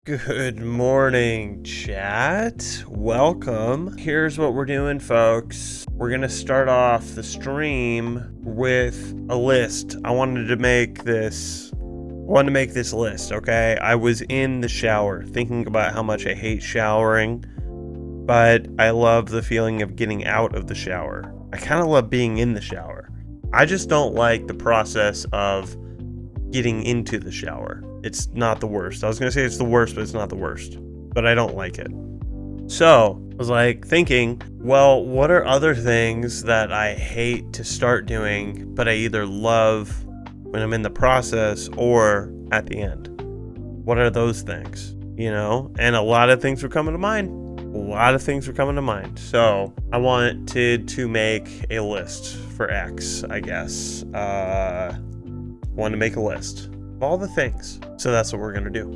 Good morning, chat. Welcome. Here's what we're doing, folks. We're going to start off the stream with a list. I wanted to make this list, okay? I was in the shower thinking about how much I hate showering, but I love the feeling of getting out of the shower. I kind of love being in the shower. I just don't like the process of getting into the shower. It's not the worst. I was gonna say it's the worst, but it's not the worst. But I don't like it. So I was like thinking, well, what are other things that I hate to start doing, but I either love when I'm in the process or at the end? What are those things? And a lot of things were coming to mind. So I wanted to make a list for X, I guess. Want to make a list of all the things. So that's what we're going to do.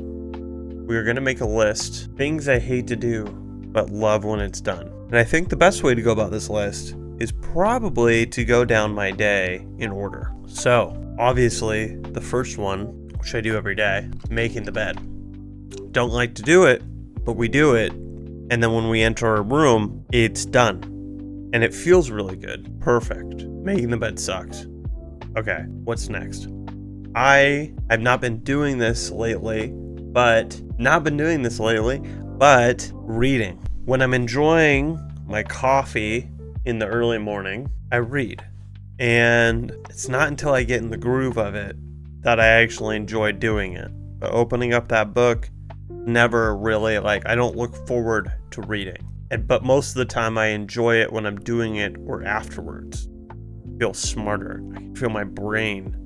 We're going to make a list, things I hate to do, but love when it's done. And I think the best way to go about this list is probably to go down my day in order. So obviously the first one, which I do every day, making the bed. Don't like to do it, but we do it. And then when we enter a room, it's done. And it feels really good. Perfect. Making the bed sucks. Okay, what's next? I have not been doing this lately, but reading. When I'm enjoying my coffee in the early morning, I read. And it's not until I get in the groove of it that I actually enjoy doing it. But opening up that book, never really, I don't look forward to reading. But most of the time I enjoy it when I'm doing it or afterwards. I feel smarter. I can feel my brain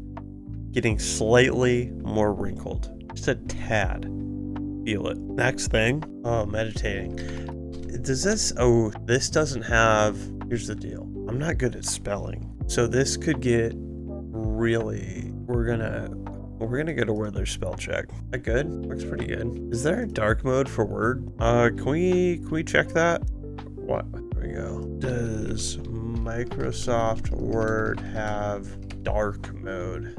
getting slightly more wrinkled. Just a tad. Feel it. Next thing. Meditating. This doesn't have... Here's the deal. I'm not good at spelling. So this could get really... We're gonna go to Weather spell check. That good? Looks pretty good. Is there a dark mode for Word? Can we check that? What? There we go. Does Microsoft Word have dark mode?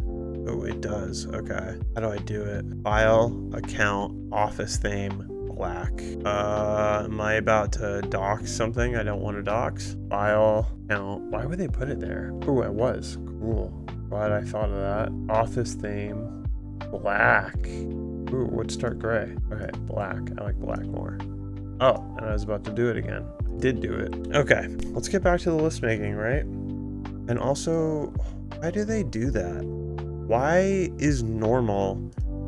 Oh, it does. Okay. How do I do it? File, account, office theme, black. Am I about to dox something I don't want to dox? File, account. Why would they put it there? Oh, I was. Cool. Glad I thought of that. Office theme, black. Ooh, what's dark gray? Okay, black. I like black more. Oh, and I was about to do it again. I did do it. Okay, let's get back to the list making, right? And also, why do they do that? Why is normal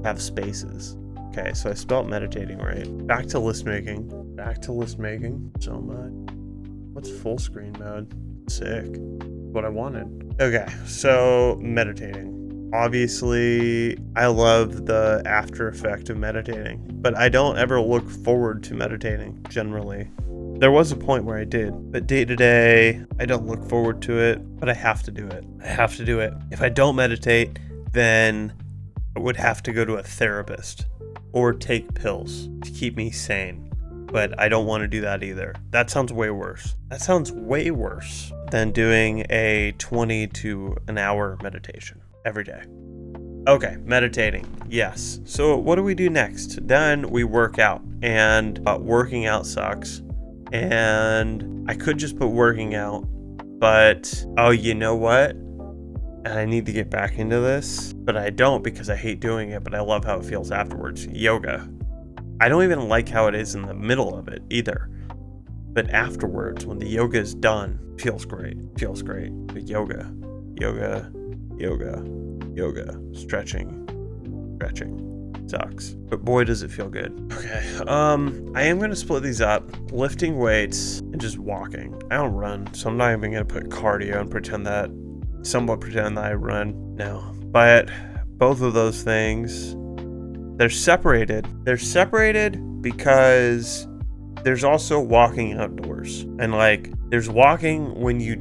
have spaces? Okay, so I spelled meditating right. Back to list making. So much. What's full screen mode? Sick. What I wanted. Okay, so meditating. Obviously, I love the after effect of meditating, but I don't ever look forward to meditating generally. There was a point where I did, but day to day, I don't look forward to it, but I have to do it. If I don't meditate, then I would have to go to a therapist or take pills to keep me sane. But I don't want to do that either. That sounds way worse. Than doing a 20 to an hour meditation every day. Okay, meditating. Yes. So what do we do next? Then we work out, and working out sucks. And I could just put working out, but you know what? And I need to get back into this, but I don't because I hate doing it, but I love how it feels afterwards. Yoga. I don't even like how it is in the middle of it either. But afterwards, when the yoga is done, feels great. But yoga, stretching sucks. But boy, does it feel good. Okay, I am going to split these up. Lifting weights and just walking. I don't run, so I'm not even going to put cardio and pretend that I run. No. But both of those things, they're separated. They're separated because there's also walking outdoors. And there's walking when you're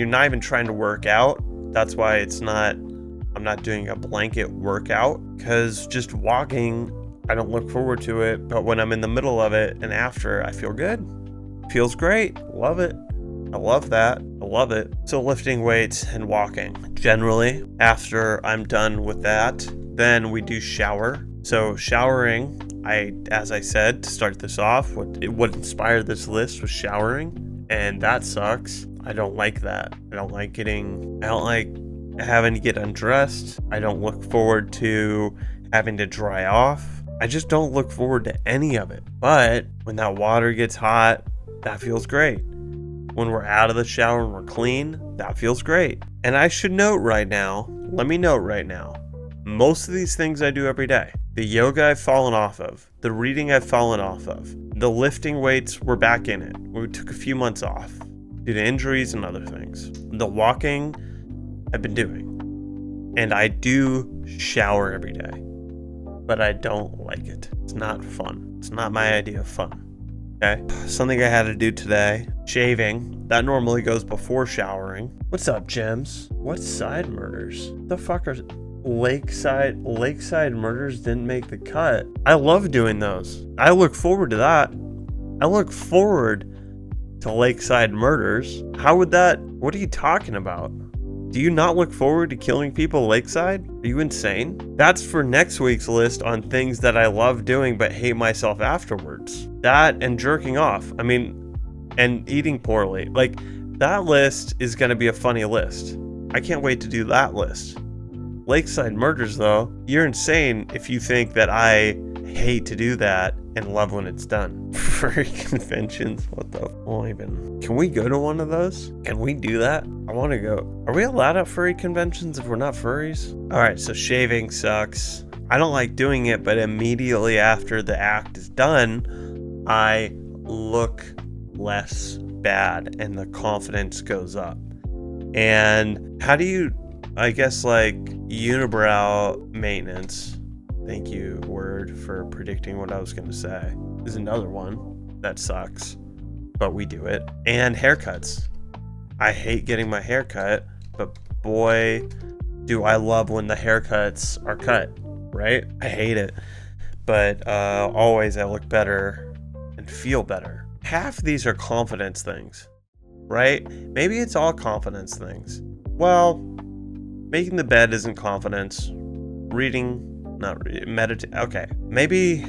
not even trying to work out. That's why I'm not doing a blanket workout, because just walking, I don't look forward to it. But when I'm in the middle of it and after, I feel good. Feels great. Love it. I love that. I love it. So lifting weights and walking. Generally, after I'm done with that, then we do shower. So showering as I said, to start this off, what inspired this list was showering, and that sucks. I don't like that. I don't like having to get undressed. I don't look forward to having to dry off. I just don't look forward to any of it. But when that water gets hot, that feels great. When we're out of the shower and we're clean, that feels great. And I should note right now, most of these things I do every day. The yoga I've fallen off of, the reading I've fallen off of, the lifting weights, we're back in it. We took a few months off due to injuries and other things. The walking I've been doing. And I do shower every day, but I don't like it. It's not fun. It's not my idea of fun. Okay. Something I had to do today, shaving. That normally goes before showering. What's up, Gems? What side murders? The fuck are Lakeside murders didn't make the cut? I love doing those. I look forward to that. I look forward to Lakeside murders. What are you talking about? Do you not look forward to killing people lakeside? Are you insane? That's for next week's list on things that I love doing but hate myself afterwards. That and jerking off. And eating poorly. Like, that list is going to be a funny list. I can't wait to do that list. Lakeside murders, though, you're insane if you think that I hate to do that and love when it's done. Furry conventions, what the even? Can we go to one of those? Can we do that? I want to go. Are we allowed at furry conventions if we're not furries? All right, so shaving sucks. I don't like doing it, but immediately after the act is done, I look less bad and the confidence goes up. And how do you, I guess, like, unibrow maintenance, thank you, word, for predicting what I was going to say, is another one that sucks, but we do it. And haircuts. I hate getting my hair cut, but boy, do I love when the haircuts are cut, right? I hate it, but always I look better and feel better. Half of these are confidence things, right? Maybe it's all confidence things. Well, making the bed isn't confidence. Reading, not meditate. Okay, maybe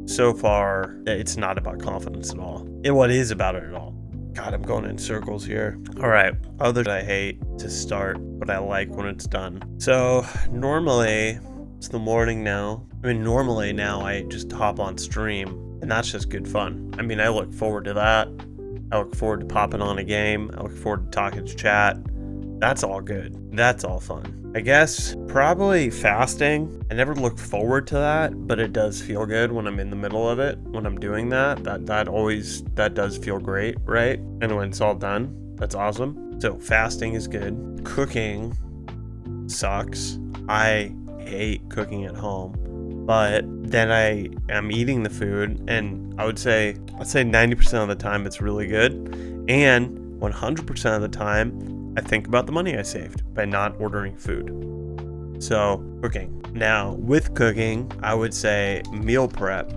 so far it's not about confidence at all. And what is about it at all? God, I'm going in circles here. All right, others I hate to start, but I like when it's done. So normally it's the morning now. Normally now I just hop on stream, and that's just good fun. I look forward to that. I look forward to popping on a game. I look forward to talking to chat. That's all good. That's all fun. I guess probably fasting. I never look forward to that, but it does feel good when I'm in the middle of it. When I'm doing that does feel great, right? And when it's all done, that's awesome. So fasting is good. Cooking sucks. I hate cooking at home, but then I am eating the food, and I'd say 90% of the time it's really good, and 100% of the time I think about the money I saved by not ordering food. So cooking. Now with cooking, I would say meal prep.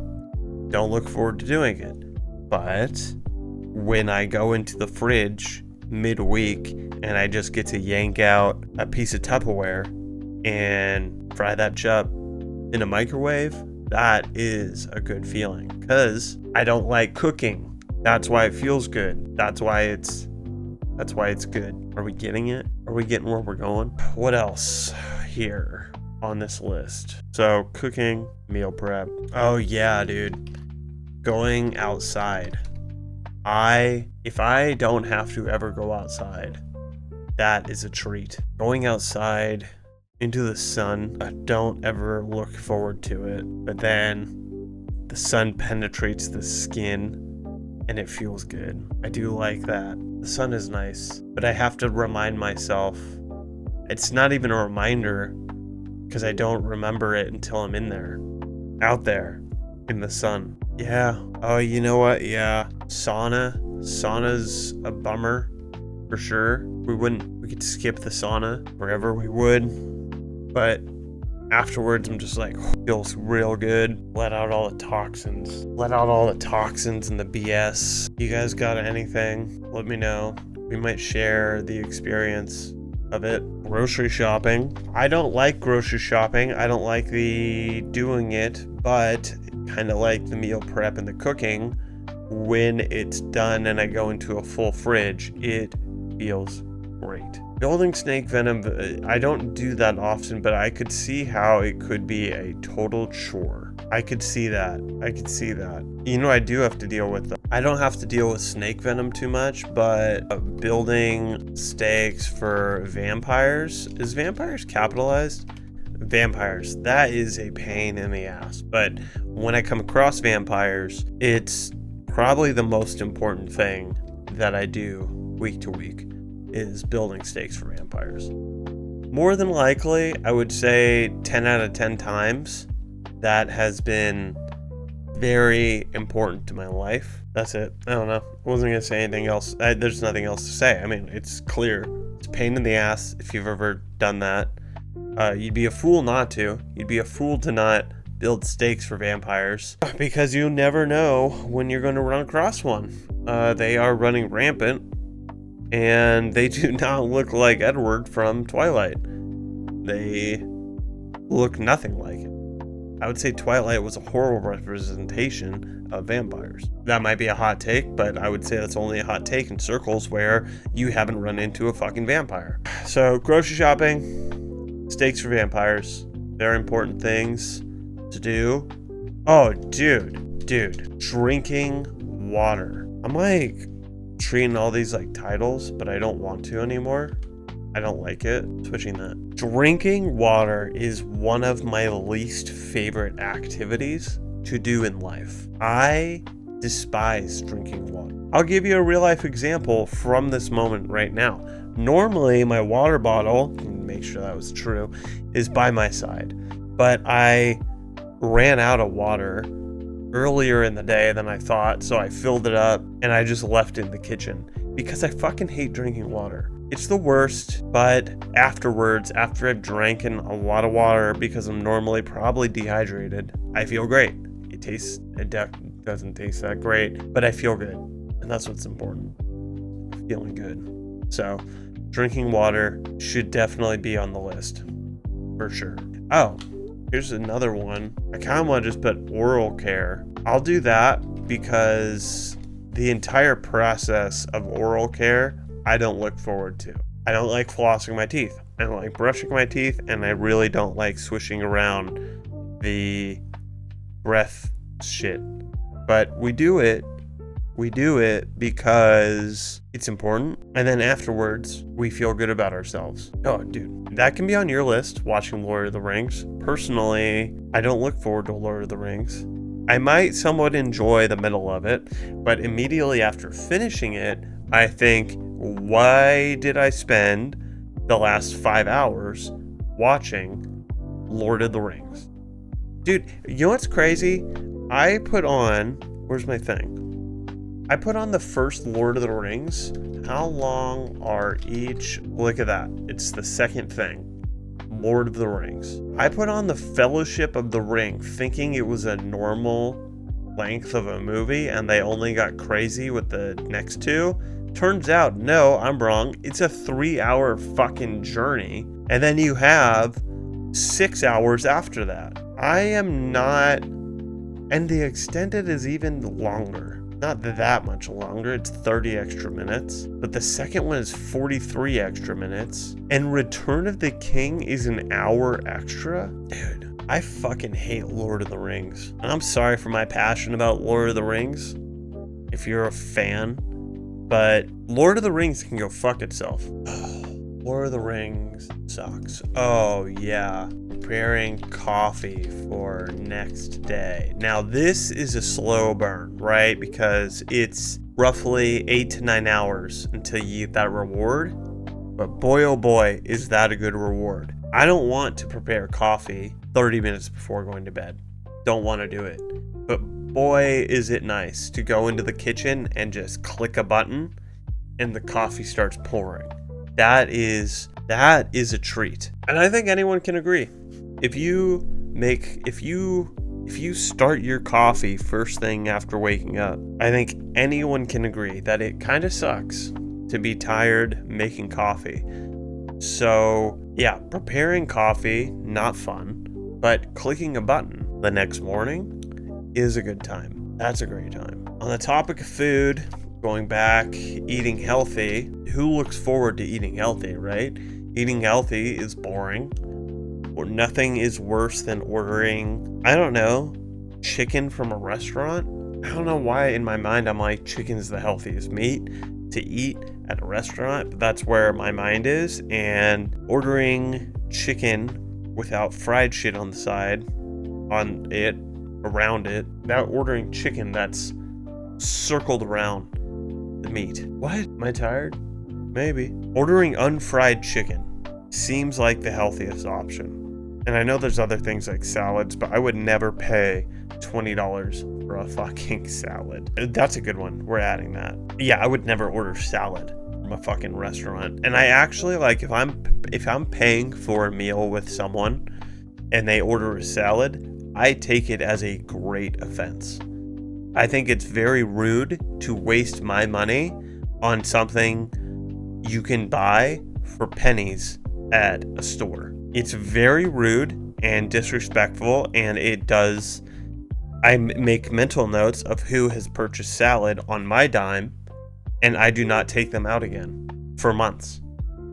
Don't look forward to doing it. But when I go into the fridge midweek and I just get to yank out a piece of Tupperware and fry that chup in a microwave, that is a good feeling, because I don't like cooking. That's why it feels good. That's why it's good. Are we getting it? Are we getting where we're going? What else here on this list? So cooking, meal prep. Oh yeah, dude. Going outside. If I don't have to ever go outside, that is a treat. Going outside into the sun, I don't ever look forward to it. But then the sun penetrates the skin and it feels good. I do like that. The sun is nice, but I have to remind myself. It's not even a reminder, because I don't remember it until I'm in there, out there in the sun. Yeah. Oh, you know what? Yeah. Sauna's a bummer for sure. We could skip the sauna wherever we would, but afterwards I'm just like, feels real good. Let out all the toxins and the BS. You guys got anything? Let me know. We might share the experience of it. Grocery shopping. I don't like grocery shopping. I don't like the doing it, but kind of like the meal prep and the cooking, when it's done and I go into a full fridge, it feels great. Building snake venom, I don't do that often, but I could see how it could be a total chore. I could see that. You know, I do have to deal with them. I don't have to deal with snake venom too much, but building stakes for vampires, is vampires capitalized? Vampires, that is a pain in the ass. But when I come across vampires, it's probably the most important thing that I do week to week is building stakes for vampires. More than likely, I would say 10 out of 10 times that has been very important to my life. That's it. I don't know. I wasn't going to say anything else. There's nothing else to say. I mean, it's clear. It's a pain in the ass if you've ever done that. You'd be a fool not to. You'd be a fool to not build stakes for vampires because you never know when you're going to run across one. They are running rampant, and they do not look like Edward from Twilight. They look nothing like it. I would say Twilight was a horrible representation of vampires. That might be a hot take, but I would say that's only a hot take in circles where you haven't run into a fucking vampire. So, grocery shopping, stakes for vampires, they're important things to do. Oh, dude, drinking water. I'm like treating all these like titles, but I don't want to anymore. I don't like it. Switching that. Drinking water is one of my least favorite activities to do in life. I despise drinking water. I'll give you a real life example from this moment right now. Normally my water bottle, make sure that was true, is by my side, but I ran out of water earlier in the day than I thought, so I filled it up and I just left it in the kitchen because I fucking hate drinking water. It's the worst, but afterwards, after I've drank a lot of water because I'm normally probably dehydrated, I feel great. It doesn't taste that great, but I feel good, and that's what's important. Feeling good. So, drinking water should definitely be on the list, for sure. Oh, here's another one. I kind of want to just put oral care. I'll do that because the entire process of oral care, I don't look forward to. I don't like flossing my teeth. I don't like brushing my teeth, and I really don't like swishing around the breath shit. But we do it because it's important, and then afterwards we feel good about ourselves. Oh, dude, that can be on your list, watching Lord of the Rings. Personally, I don't look forward to Lord of the Rings. I might somewhat enjoy the middle of it, but immediately after finishing it, I think, why did I spend the last 5 hours watching Lord of the Rings? Dude, you know what's crazy? I put on, where's my thing? I put on the first Lord of the Rings. How long are each? Look at that. It's the second thing. Lord of the Rings. I put on the Fellowship of the Ring thinking it was a normal length of a movie and they only got crazy with the next two. Turns out, no, I'm wrong. It's a 3-hour fucking journey. And then you have 6 hours after that. I am not... And the extended is even longer. Not that much longer. It's 30 extra minutes. But the second one is 43 extra minutes. And Return of the King is an hour extra? Dude, I fucking hate Lord of the Rings. And I'm sorry for my passion about Lord of the Rings, if you're a fan. But Lord of the Rings can go fuck itself. Lord of the Rings sucks. Oh, yeah. Preparing coffee for next day. Now, this is a slow burn, right? Because it's roughly 8 to 9 hours until you get that reward. But boy, oh boy, is that a good reward. I don't want to prepare coffee 30 minutes before going to bed. Don't want to do it. But boy, is it nice to go into the kitchen and just click a button and the coffee starts pouring. That is a treat. And I think anyone can agree. If you start your coffee first thing after waking up, I think anyone can agree that it kind of sucks to be tired making coffee. So yeah, preparing coffee, not fun, but clicking a button the next morning, is a good time. That's a great time. On the topic of food, going back, eating healthy, who looks forward to eating healthy, right? Eating healthy is boring. Or nothing is worse than ordering, I don't know, chicken from a restaurant. I don't know why in my mind I'm like, chicken's the healthiest meat to eat at a restaurant, but that's where my mind is. And ordering chicken without fried shit on the side, on it, around it, without ordering chicken that's circled around the meat. What? Am I tired? Maybe. Ordering unfried chicken seems like the healthiest option. And I know there's other things like salads, but I would never pay $20 for a fucking salad. That's a good one. We're adding that. Yeah, I would never order salad from a fucking restaurant. And I actually like if I'm paying for a meal with someone and they order a salad, I take it as a great offense. I think it's very rude to waste my money on something you can buy for pennies at a store. It's very rude and disrespectful, and I make mental notes of who has purchased salad on my dime, and I do not take them out again for months.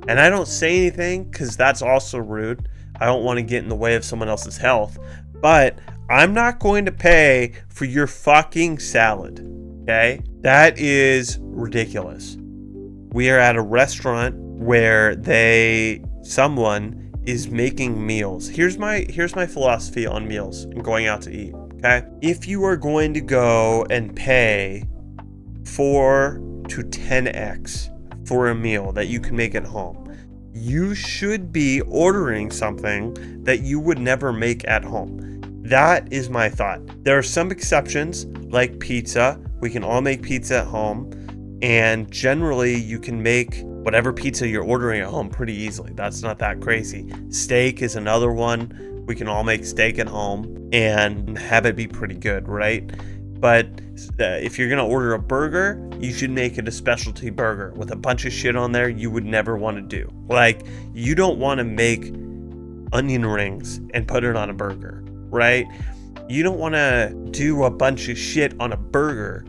And I don't say anything because that's also rude. I don't want to get in the way of someone else's health, but I'm not going to pay for your fucking salad, okay? That is ridiculous. We are at a restaurant where someone is making meals. Here's my philosophy on meals and going out to eat, okay? If you are going to go and pay 4 to 10x for a meal that you can make at home, you should be ordering something that you would never make at home. That is my thought. There are some exceptions, like pizza. We can all make pizza at home, and generally you can make whatever pizza you're ordering at home pretty easily. That's not that crazy. Steak is another one. We can all make steak at home and have it be pretty good, right? But if you're gonna order a burger, you should make it a specialty burger with a bunch of shit on there you would never want to do. Like, you don't want to make onion rings and put it on a burger, right? You don't want to do a bunch of shit on a burger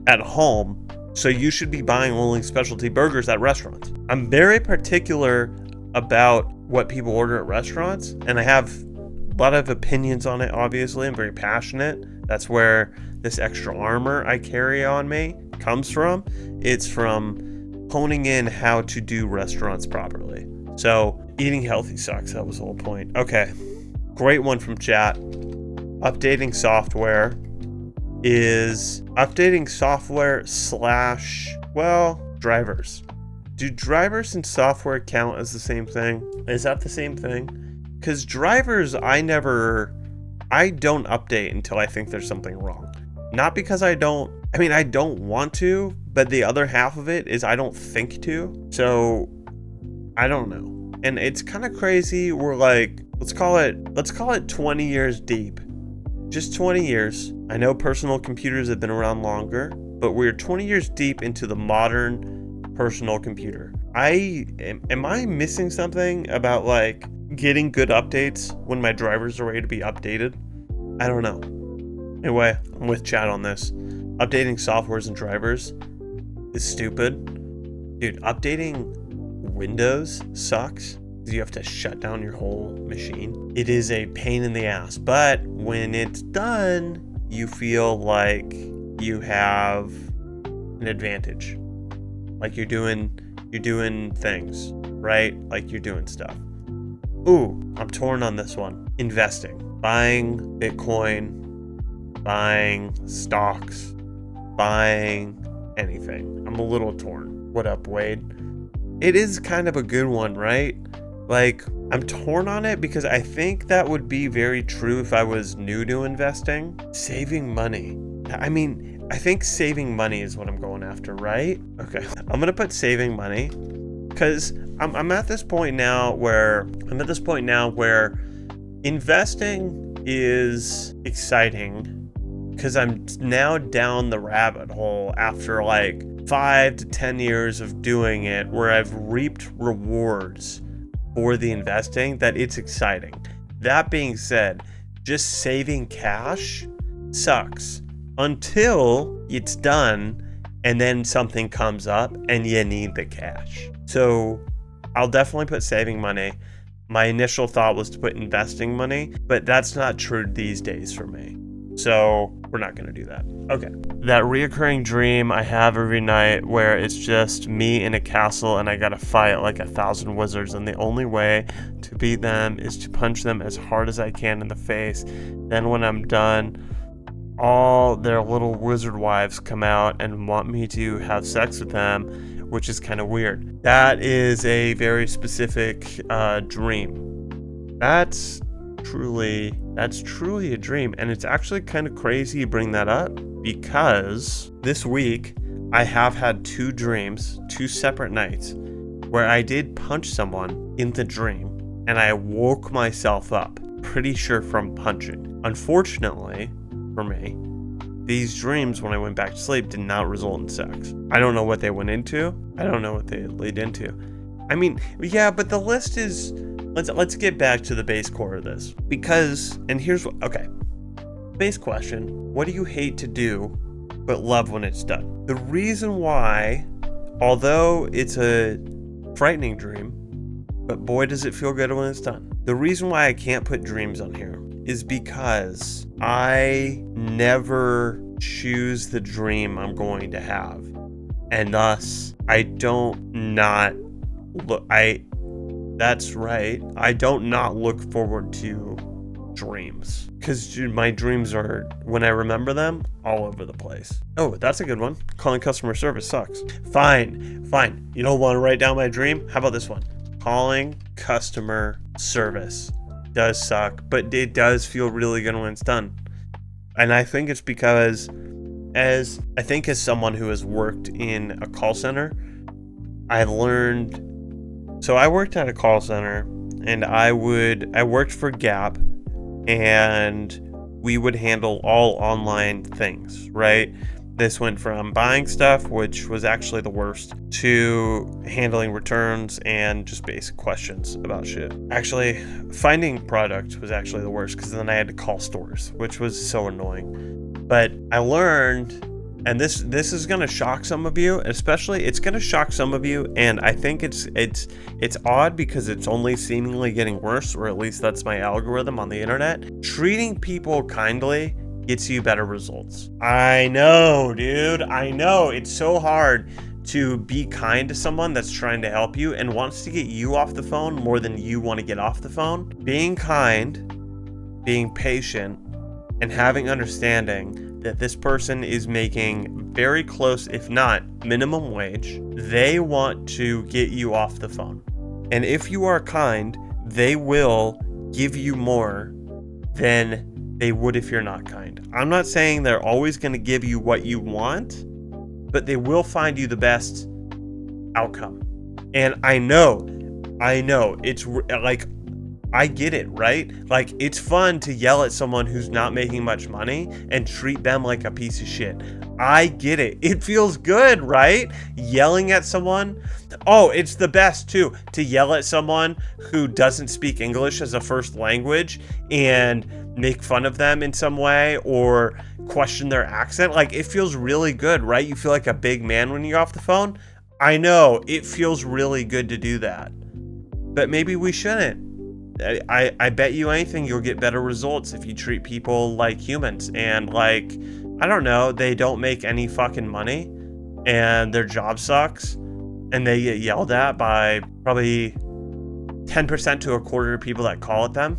at home. So you should be buying only specialty burgers at restaurants. I'm very particular about what people order at restaurants, and I have a lot of opinions on it, obviously. I'm very passionate. That's where this extra armor I carry on me comes from. It's from honing in how to do restaurants properly. So eating healthy sucks. That was the whole point. Okay, great one from chat. Updating software / drivers. Do drivers and software count as the same thing? Is that the same thing? Because drivers, I don't update until I think there's something wrong. Not because I don't want to, but the other half of it is I don't think to. So I don't know. And it's kind of crazy. We're like, let's call it 20 years deep. Just 20 years. I know personal computers have been around longer, but we're 20 years deep into the modern personal computer. Am I missing something about like getting good updates when my drivers are ready to be updated? I don't know. Anyway, I'm with chat on this. Updating softwares and drivers is stupid. Dude, updating Windows sucks. You have to shut down your whole machine. It is a pain in the ass, but when it's done, you feel like you have an advantage. Like you're doing things, right? Like you're doing stuff. Ooh, I'm torn on this one. Investing. Buying Bitcoin, buying stocks, buying anything. I'm a little torn. What up, Wade? It is kind of a good one, right? Like, I'm torn on it because I think that would be very true if I was new to investing. Saving money. I think saving money is what I'm going after, right? Okay, I'm gonna put saving money because I'm at this point now where investing is exciting because I'm now down the rabbit hole after like 5 to 10 years of doing it, where I've reaped rewards for the investing, that it's exciting. That being said, just saving cash sucks until it's done and then something comes up and you need the cash. So I'll definitely put saving money. My initial thought was to put investing money, but that's not true these days for me. So we're not going to do that. Okay. That reoccurring dream I have every night where it's just me in a castle and I got to fight like 1,000 wizards, and the only way to beat them is to punch them as hard as I can in the face. Then when I'm done, all their little wizard wives come out and want me to have sex with them, which is kind of weird. That is a very specific dream. That's truly a dream, and it's actually kind of crazy you bring that up, because this week I have had 2 dreams, 2 separate nights, where I did punch someone in the dream and I woke myself up, pretty sure from punching. Unfortunately for me, these dreams when I went back to sleep did not result in sex. I don't know what they went into. I don't know what they lead into. I mean, yeah, but the list is, let's get back to the base core of this, because, and here's what, okay, base question, what do you hate to do but love when it's done? The reason why, although it's a frightening dream, but boy does it feel good when it's done. The reason why I can't put dreams on here is because I never choose the dream I'm going to have, and thus I don't not look, that's right, I don't not look forward to dreams, because my dreams are, when I remember them, all over the place. Oh, that's a good one. Calling customer service sucks. Fine. You don't want to write down my dream? How about this one? Calling customer service does suck, but it does feel really good when it's done. And I think it's because, as someone who has worked in a call center, I've learned. So I worked at a call center, and I worked for Gap, and we would handle all online things, right? This went from buying stuff, which was actually the worst, to handling returns and just basic questions about shit. Actually, finding product was actually the worst, because then I had to call stores, which was so annoying. But I learned, and this is gonna shock some of you, especially it's gonna shock some of you, and I think it's odd because it's only seemingly getting worse, or at least that's my algorithm on the internet. Treating people kindly gets you better results. I know, dude. I know. It's so hard to be kind to someone that's trying to help you and wants to get you off the phone more than you want to get off the phone. Being kind, being patient, and having understanding that this person is making very close, if not minimum wage, they want to get you off the phone. And if you are kind, they will give you more than they would if you're not kind. I'm not saying they're always going to give you what you want, but they will find you the best outcome. And I know, it's like, I get it, right? Like, it's fun to yell at someone who's not making much money and treat them like a piece of shit. I get it. It feels good, right? Yelling at someone. Oh, it's the best too, to yell at someone who doesn't speak English as a first language and make fun of them in some way or question their accent. Like, it feels really good, right? You feel like a big man when you're off the phone. I know, it feels really good to do that. But maybe we shouldn't. I bet you anything you'll get better results if you treat people like humans, and like, I don't know, they don't make any fucking money and their job sucks and they get yelled at by probably 10% to a quarter of people that call at them.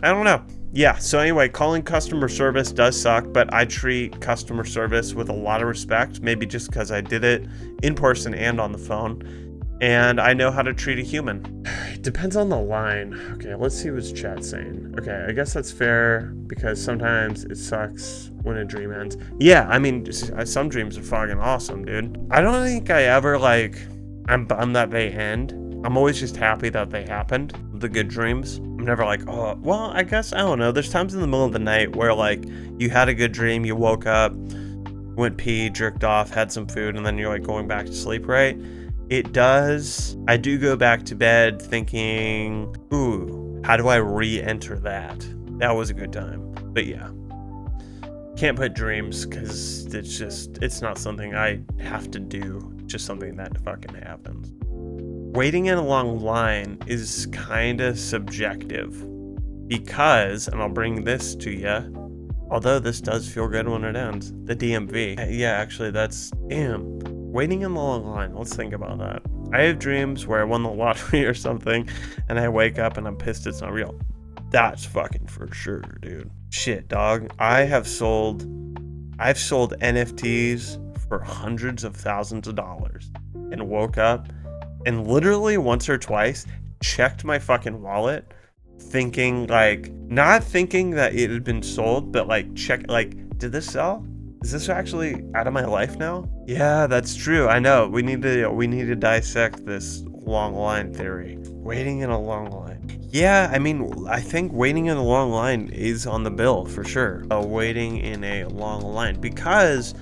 I don't know. Yeah, so anyway, calling customer service does suck, but I treat customer service with a lot of respect, maybe just because I did it in person and on the phone. And I know how to treat a human. It depends on the line. Okay, let's see what's chat saying. Okay, I guess that's fair, because sometimes it sucks when a dream ends. Yeah, I mean, some dreams are fucking awesome, dude. I don't think I ever, I'm bummed that they end. I'm always just happy that they happened, the good dreams. I'm never like, oh, well, I guess, I don't know. There's times in the middle of the night where, you had a good dream, you woke up, went pee, jerked off, had some food, and then you're, going back to sleep, right? It does. I do go back to bed thinking, ooh, how do I re-enter that? That was a good time. But yeah, can't put dreams because it's not something I have to do. It's just something that fucking happens. Waiting in a long line is kind of subjective because, and I'll bring this to you, although this does feel good when it ends, the DMV. Yeah, actually damn. Waiting in the long line, let's think about that. I have dreams where I won the lottery or something and I wake up and I'm pissed it's not real. That's fucking for sure, dude. Shit, dog. I've sold NFTs for hundreds of thousands of dollars and woke up and literally once or twice checked my fucking wallet thinking not thinking that it had been sold, but did this sell? Is this actually out of my life now? Yeah, that's true. I know. We need to dissect this long line theory. Waiting in a long line. Yeah, I mean, I think waiting in a long line is on the bill for sure. Waiting in a long line, because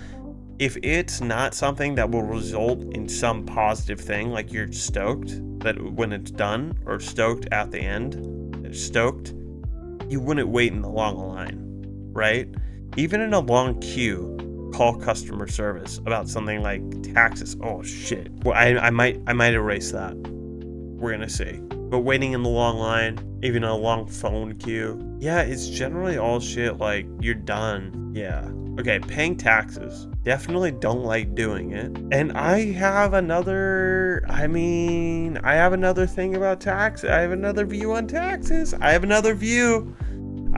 if it's not something that will result in some positive thing, like you're stoked that when it's done or stoked at the end, you wouldn't wait in the long line, right? Even in a long queue, call customer service about something like taxes. Oh shit. Well, I might erase that. We're gonna see. But waiting in the long line, even a long phone queue, yeah, it's generally all shit like you're done. Yeah. Okay, paying taxes. Definitely don't like doing it. And I have another thing about tax. I have another view on taxes. I have another view.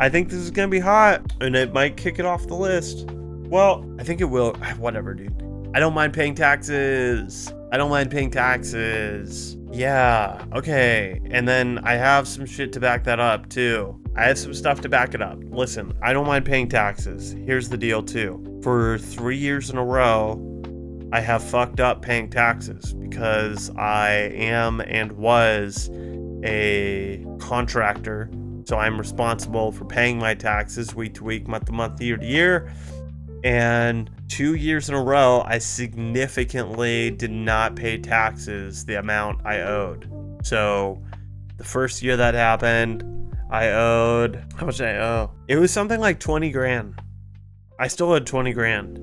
I think this is gonna be hot, and it might kick it off the list. Well, I think it will. Whatever, dude. I don't mind paying taxes. Yeah, okay. And then I have some shit to back that up, too. I have some stuff to back it up. Listen, I don't mind paying taxes. Here's the deal, too. For 3 years in a row, I have fucked up paying taxes because I am and was a contractor. So I'm responsible for paying my taxes week to week, month to month, year to year. And 2 years in a row, I significantly did not pay taxes the amount I owed. So the first year that happened, I owed, how much did I owe? It was something like 20 grand. I still owed 20 grand.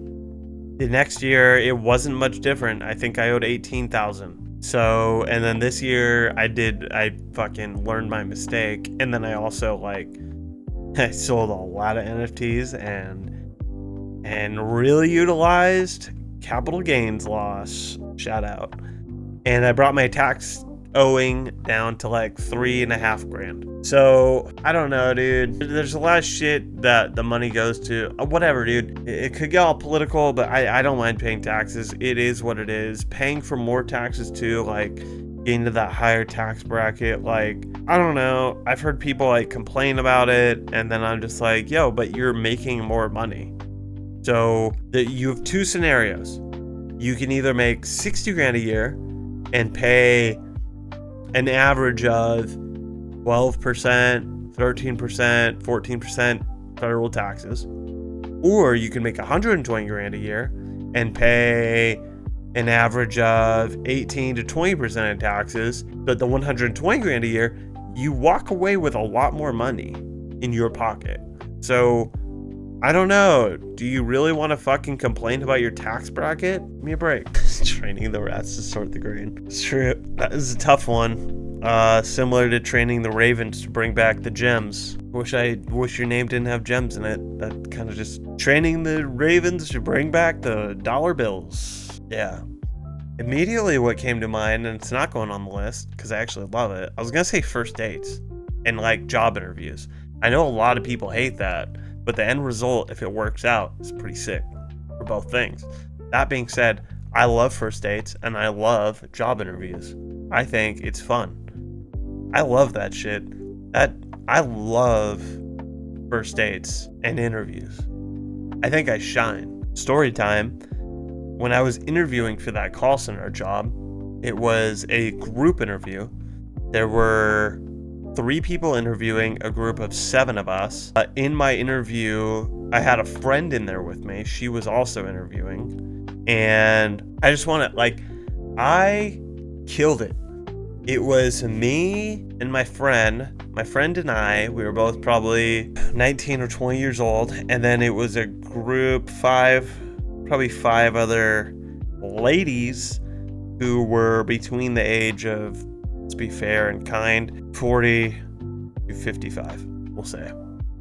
The next year, it wasn't much different. I think I owed 18,000. So, and then this year I fucking learned my mistake. And then I also I sold a lot of NFTs and really utilized capital gains loss, shout out. And I brought my tax owing down to like 3.5 grand. So I don't know, dude. There's a lot of shit that the money goes to. Whatever, dude. It could get all political, but I don't mind paying taxes. It is what it is. Paying for more taxes too, getting to that higher tax bracket, I don't know. I've heard people complain about it, and then I'm just like, yo, but you're making more money. So you have two scenarios. You can either make 60 grand a year and pay an average of 12%, 13%, 14% federal taxes, or you can make 120 grand a year and pay an average of 18 to 20% in taxes. But the 120 grand a year, you walk away with a lot more money in your pocket. So I don't know. Do you really want to fucking complain about your tax bracket? Give me a break. Training the rats to sort the grain. It's true. That is a tough one. Similar to training the ravens to bring back the gems. Wish your name didn't have gems in it. That kind of just training the ravens to bring back the dollar bills. Yeah. Immediately what came to mind, and it's not going on the list because I actually love it. I was gonna say first dates and job interviews. I know a lot of people hate that. But the end result, if it works out, is pretty sick for both things. That being said, I love first dates and I love job interviews. I think it's fun. I love that shit. I love first dates and interviews. I think I shine. Story time. When I was interviewing for that call center job, it was a group interview. There were 3 people interviewing, a group of 7 of us. In my interview, I had a friend in there with me. She was also interviewing. And I just want to, I killed it. It was me and my friend. My friend and I, we were both probably 19 or 20 years old. And then it was a group, probably five other ladies who were between the age of, let's be fair and kind, 40 to 55, we'll say.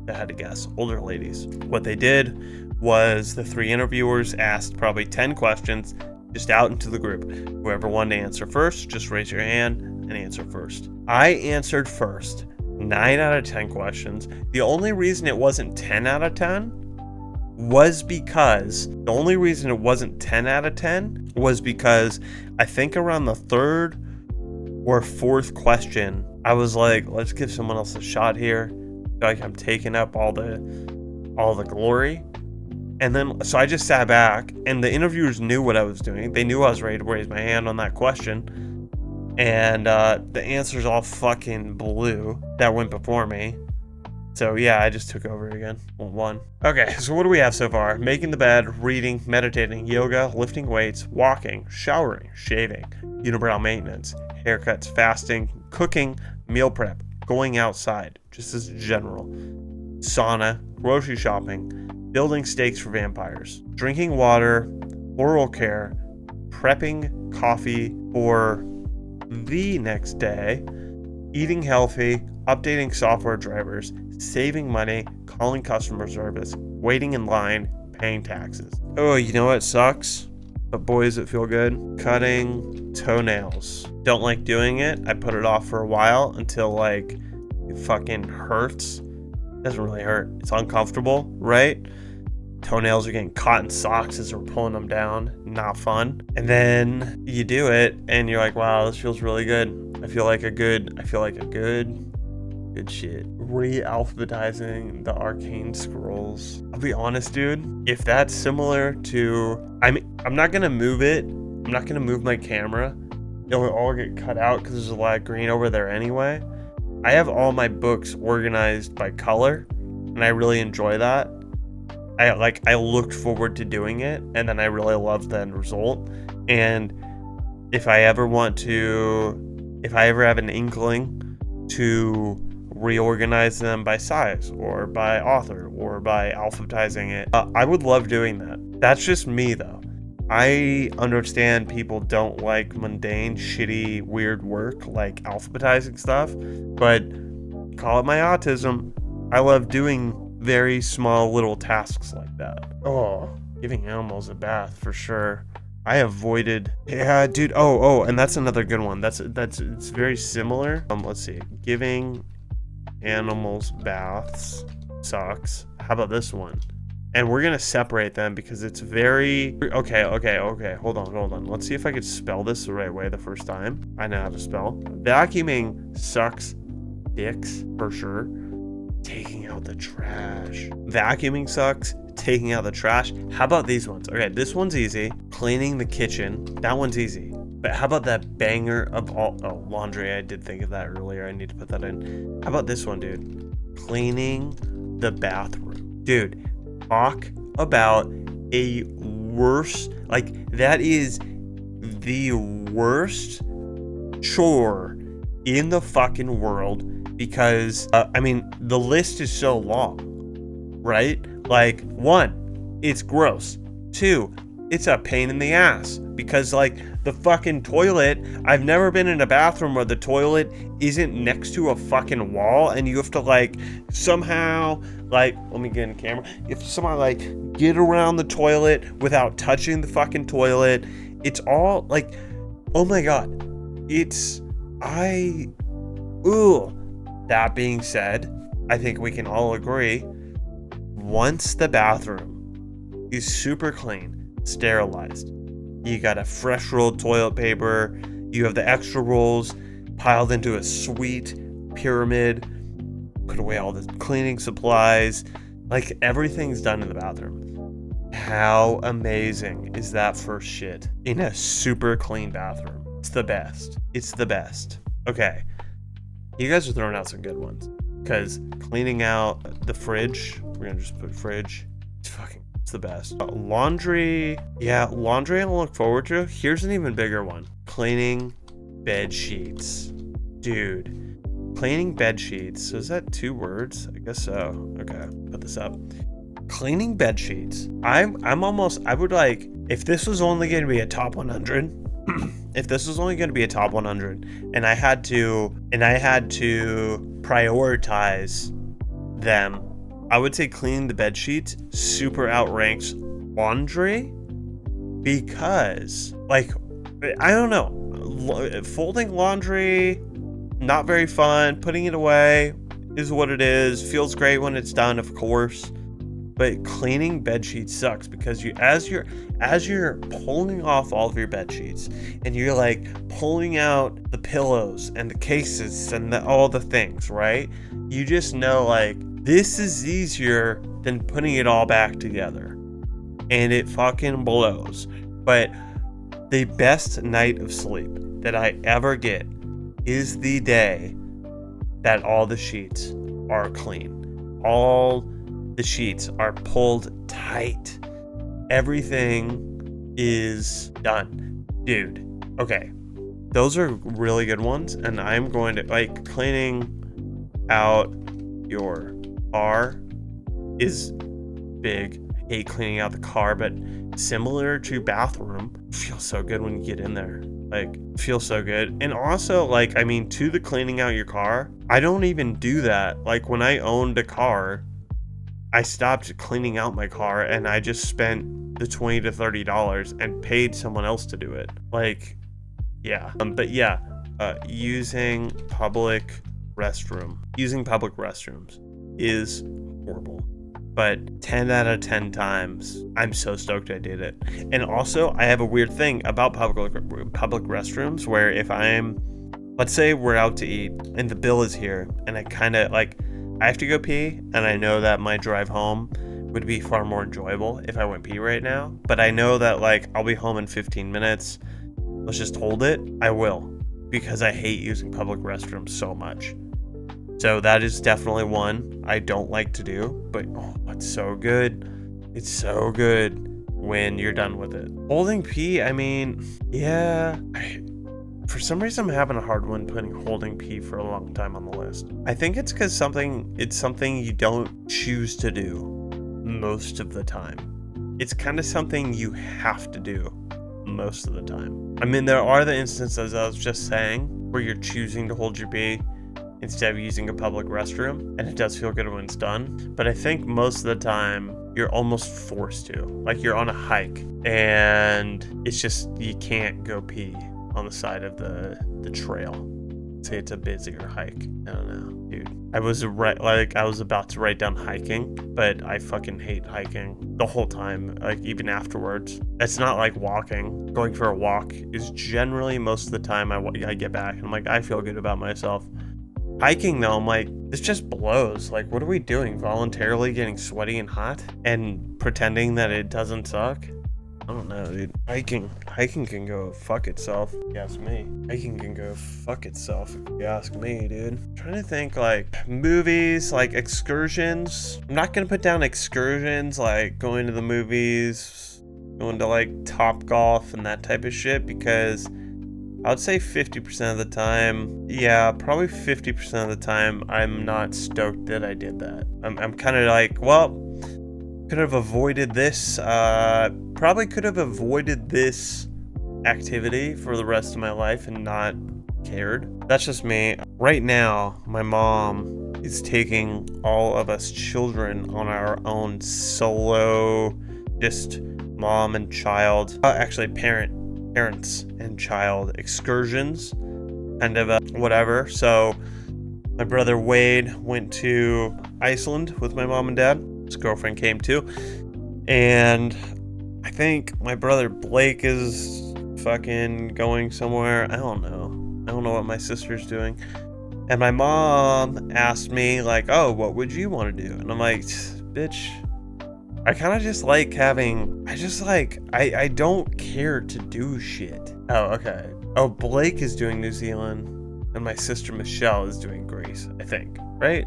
I had to guess. Older ladies. What they did was the three interviewers asked probably 10 questions just out into the group. Whoever wanted to answer first, just raise your hand and answer first. I answered first. 9 out of 10 questions. The only reason it wasn't 10 out of 10 was because I think around the third or fourth question, I was like, let's give someone else a shot here. I feel like I'm taking up all the glory. And then, so I just sat back, and the interviewers knew what I was doing. They knew I was ready to raise my hand on that question. And the answers all fucking blew that went before me. So yeah, I just took over again. One. Okay, so what do we have so far? Making the bed, reading, meditating, yoga, lifting weights, walking, showering, shaving, unibrow maintenance, haircuts, fasting, cooking, meal prep, going outside, just as general, sauna, grocery shopping, building stakes for vampires, drinking water, oral care, prepping coffee for the next day, eating healthy, updating software drivers, saving money, calling customer service, waiting in line, paying taxes. Oh, you know what sucks? But boy, does it feel good. Cutting toenails. Don't like doing it. I put it off for a while until like it fucking hurts. It doesn't really hurt. It's uncomfortable, right? Toenails are getting caught in socks as we're pulling them down. Not fun. And then you do it and you're like, wow, this feels really good. I feel like a good shit. Re-alphabetizing the arcane scrolls. I'll be honest, dude. If that's similar to, I'm not gonna move it. I'm not gonna move my camera. It'll all get cut out because there's a lot of green over there anyway. I have all my books organized by color, and I really enjoy that. I looked forward to doing it, and then I really loved the end result. And if I ever have an inkling to reorganize them by size or by author or by alphabetizing it, I would love doing that. That's just me though. I understand people don't like mundane, shitty, weird work like alphabetizing stuff, but call it my autism. I love doing very small little tasks like that. Oh, giving animals a bath for sure. I avoided, yeah, dude. Oh, and that's another good one. It's very similar. Let's see, giving animals baths sucks. How about this one? And we're gonna separate them because it's very okay. Hold on. Let's see if I could spell this the right way the first time. I know how to spell. Vacuuming sucks dicks for sure. Taking out the trash. Vacuuming sucks. Taking out the trash. How about these ones? Okay, this one's easy. Cleaning the kitchen. That one's easy. But how about that banger of all? Oh, laundry. I did think of that earlier. I need to put that in. How about this one, dude? Cleaning the bathroom. Dude, talk about a worse, like that is the worst chore in the fucking world. Because, the list is so long, right? Like, 1, it's gross. 2, it's a pain in the ass. Because, like, the fucking toilet, I've never been in a bathroom where the toilet isn't next to a fucking wall and you have to, like, somehow, like, let me get in the camera. You have to somehow, like, get around the toilet without touching the fucking toilet. It's all, like, oh my God. That being said, I think we can all agree, once the bathroom is super clean, sterilized, you got a fresh rolled toilet paper, you have the extra rolls piled into a sweet pyramid, put away all the cleaning supplies, like everything's done in the bathroom. How amazing is that first shit in a super clean bathroom? It's the best. It's the best. Okay. You guys are throwing out some good ones. Because cleaning out the fridge, we're going to just put fridge. It's the best. Laundry. Yeah, laundry I'll look forward to. Here's an even bigger one. Cleaning bed sheets. Dude, cleaning bed sheets. So is that 2 words? I guess so. Okay, put this up. Cleaning bed sheets. I would like, if this was only going to be a top 100, if this was only going to be a top 100 and I had to prioritize them, I would say cleaning the bed sheets super outranks laundry, because like, I don't know, folding laundry, not very fun. Putting it away is what it is. Feels great when it's done, of course. But cleaning bed sheets sucks, because as you're pulling off all of your bed sheets and you're like pulling out the pillows and the cases and all the things, right? You just know like this is easier than putting it all back together, and it fucking blows. But the best night of sleep that I ever get is the day that all the sheets are clean. All the sheets are pulled tight. Everything is done. Dude, okay. Those are really good ones, and I'm going to, like, cleaning out your car is big. I hate cleaning out the car, but similar to bathroom, feels so good when you get in there. Like, feels so good. And also, like, I mean, to the cleaning out your car, I don't even do that. Like, when I owned a car, I stopped cleaning out my car and I just spent the $20 to $30 and paid someone else to do it. Like, yeah. But yeah, using public restrooms is horrible. But 10 out of 10 times, I'm so stoked I did it. And also, I have a weird thing about public restrooms where if let's say we're out to eat and the bill is here, and I kind of like, I have to go pee, and I know that my drive home would be far more enjoyable if I went pee right now. But I know that like I'll be home in 15 minutes. Let's just hold it. I will, because I hate using public restrooms so much. So that is definitely one I don't like to do, but oh, it's so good. It's so good when you're done with it. Holding pee, I mean, yeah. For some reason, I'm having a hard one putting holding pee for a long time on the list. I think it's because it's something you don't choose to do most of the time. It's kind of something you have to do most of the time. I mean, there are the instances I was just saying where you're choosing to hold your pee instead of using a public restroom, and it does feel good when it's done. But I think most of the time, you're almost forced to. Like, you're on a hike, and it's just, you can't go pee on the side of the trail. Say it's a busier hike. I don't know, dude. I was about to write down hiking, but I fucking hate hiking the whole time, like even afterwards. It's not like walking. Going for a walk is generally most of the time I get back and I'm like, I feel good about myself. Hiking though, I'm like, this just blows. Like, what are we doing? Voluntarily getting sweaty and hot and pretending that it doesn't suck? I don't know, dude. Hiking can go fuck itself, if you ask me. Hiking can go fuck itself, if you ask me, dude. I'm trying to think, like, movies, like excursions. I'm not gonna put down excursions, like going to the movies, going to like Topgolf and that type of shit, because I would say 50% of the time, yeah, probably 50% of the time, I'm not stoked that I did that. I'm kind of like, well, could have avoided this, probably could have avoided this activity for the rest of my life and not cared. That's just me. Right now, my mom is taking all of us children on our own solo, just mom and child, actually parents and child excursions, kind of whatever. So my brother Wade went to Iceland with my mom and dad. His girlfriend came too, and I think my brother Blake is fucking going somewhere. I don't know what my sister's doing. And my mom asked me like, oh, what would you want to do? And I'm like, bitch, I kind of just like I don't care to do shit. Oh, okay. Oh, Blake is doing New Zealand and my sister Michelle is doing Greece, I think, right?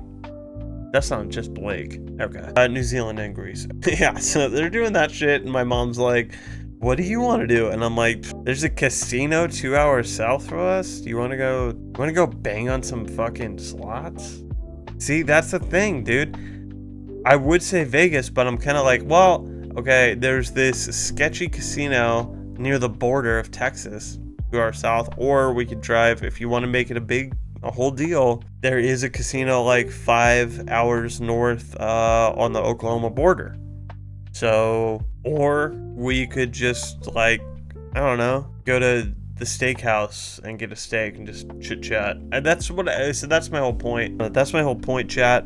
That's not just Blake. Okay. New Zealand and Greece. Yeah, so they're doing that shit, and my mom's like, what do you want to do? And I'm like, there's a casino 2 hours south from us. Do you want to go bang on some fucking slots? See, that's the thing, dude. I would say Vegas, but I'm kind of like, well, okay, there's this sketchy casino near the border of Texas to our south, or we could drive, if you want to make it a whole deal, there is a casino like 5 hours north on the Oklahoma border. So, or we could just like, I don't know, go to the steakhouse and get a steak and just chit chat. And that's what I said. That's my whole point. That's my whole point, chat.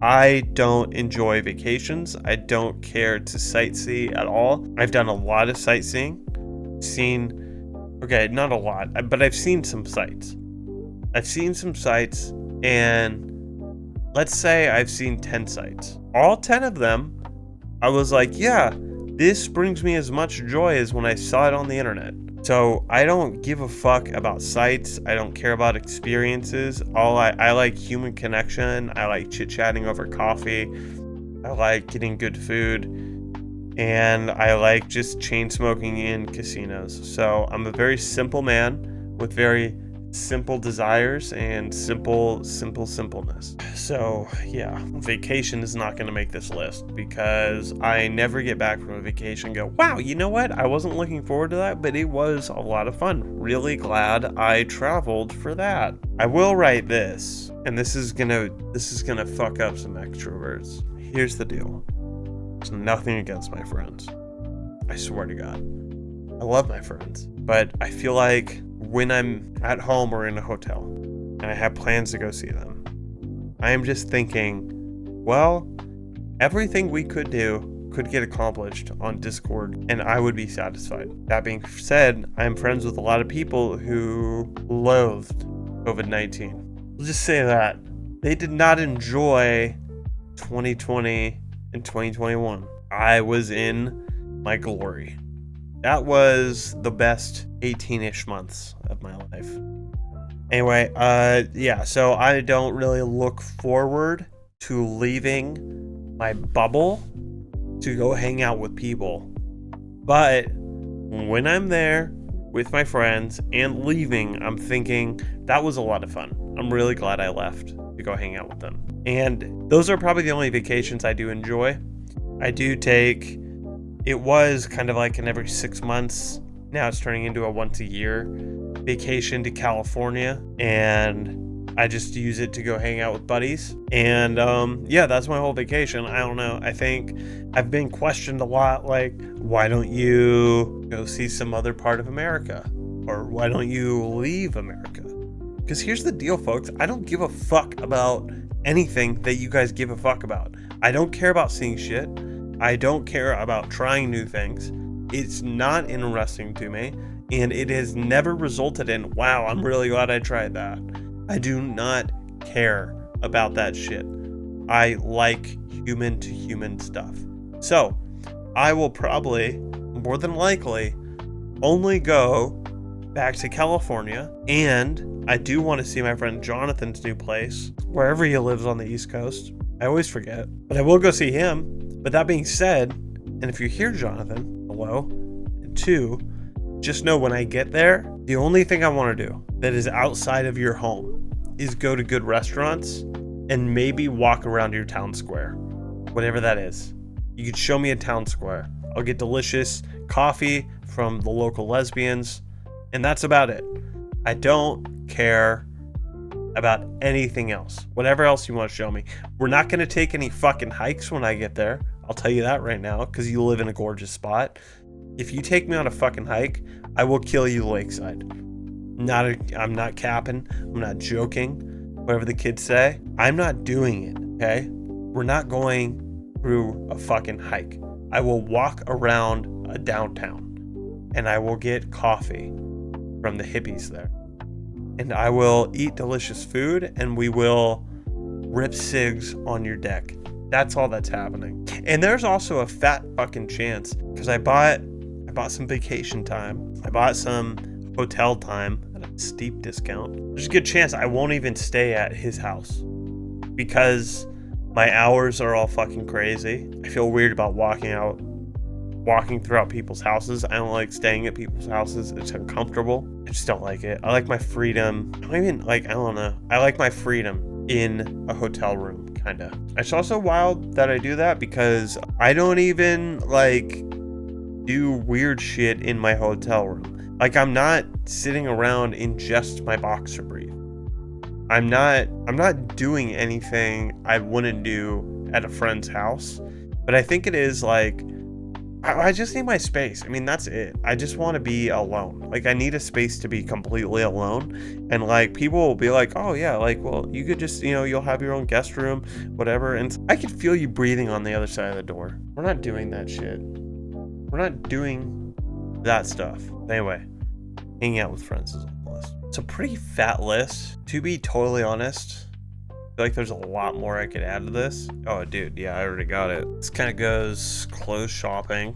I don't enjoy vacations. I don't care to sightsee at all. I've done a lot of sightseeing. Okay, not a lot, but I've seen some sights. And let's say I've seen 10 sites. All 10 of them, I was like, yeah, this brings me as much joy as when I saw it on the internet. So I don't give a fuck about sites. I don't care about experiences. I like human connection. I like chit-chatting over coffee. I like getting good food. And I like just chain smoking in casinos. So I'm a very simple man with very simple desires and simpleness. So yeah, vacation is not going to make this list because I never get back from a vacation and go, wow, you know what, I wasn't looking forward to that, but it was a lot of fun. Really glad I traveled for that. I will write this, and this is gonna fuck up some extroverts. Here's the deal. There's nothing against my friends, I swear to God. I love my friends, but I feel like when I'm at home or in a hotel and I have plans to go see them, I am just thinking, well, everything we could do could get accomplished on Discord and I would be satisfied. That being said, I am friends with a lot of people who loathed COVID-19. We'll just say that. They did not enjoy 2020 and 2021. I was in my glory. That was the best 18-ish months of my life. Anyway, yeah, so I don't really look forward to leaving my bubble to go hang out with people. But when I'm there with my friends and leaving, I'm thinking that was a lot of fun. I'm really glad I left to go hang out with them. And those are probably the only vacations I do enjoy. I do take, it was kind of like an every 6 months. Now it's turning into a once a year vacation to California, and I just use it to go hang out with buddies. And yeah, that's my whole vacation. I don't know. I think I've been questioned a lot, like, why don't you go see some other part of America? Or why don't you leave America? Because here's the deal, folks. I don't give a fuck about anything that you guys give a fuck about. I don't care about seeing shit. I don't care about trying new things. It's not interesting to me, and it has never resulted in, wow, I'm really glad I tried that. I do not care about that shit. I like human to human stuff. So I will probably, more than likely, only go back to California, and I do want to see my friend Jonathan's new place, wherever he lives on the East Coast. I always forget, but I will go see him. But that being said, and if you're here, Jonathan, hello. And two, just know when I get there, the only thing I want to do that is outside of your home is go to good restaurants and maybe walk around your town square, whatever that is. You could show me a town square. I'll get delicious coffee from the local lesbians, and that's about it. I don't care about anything else. Whatever else you want to show me. We're not going to take any fucking hikes when I get there. I'll tell you that right now, because you live in a gorgeous spot. If you take me on a fucking hike, I will kill you lakeside. I'm not capping. I'm not joking. Whatever the kids say. I'm not doing it, okay? We're not going through a fucking hike. I will walk around a downtown, and I will get coffee from the hippies there. And I will eat delicious food, and we will rip cigs on your deck. That's all that's happening. And there's also a fat fucking chance, because I bought some vacation time. I bought some hotel time at a steep discount. There's a good chance I won't even stay at his house because my hours are all fucking crazy. I feel weird about walking out walking throughout people's houses. I don't like staying at people's houses. It's uncomfortable. I just don't like it. I like my freedom. I don't even like, I don't know. I like my freedom in a hotel room, kind of. It's also wild that I do that because I don't even like do weird shit in my hotel room. Like, I'm not sitting around in just my boxer brief. I'm not doing anything I wouldn't do at a friend's house. But I think it is like, I just need my space. I mean, that's it. I just want to be alone. Like, I need a space to be completely alone. And like, people will be like, oh yeah, like, well, you could just, you'll have your own guest room, whatever. And I could feel you breathing on the other side of the door. We're not doing that shit. We're not doing that stuff. Anyway, hanging out with friends is on the list. It's a pretty fat list, to be totally honest. I feel like there's a lot more I could add to this. Oh, dude, yeah, I already got it. This kind of goes clothes shopping.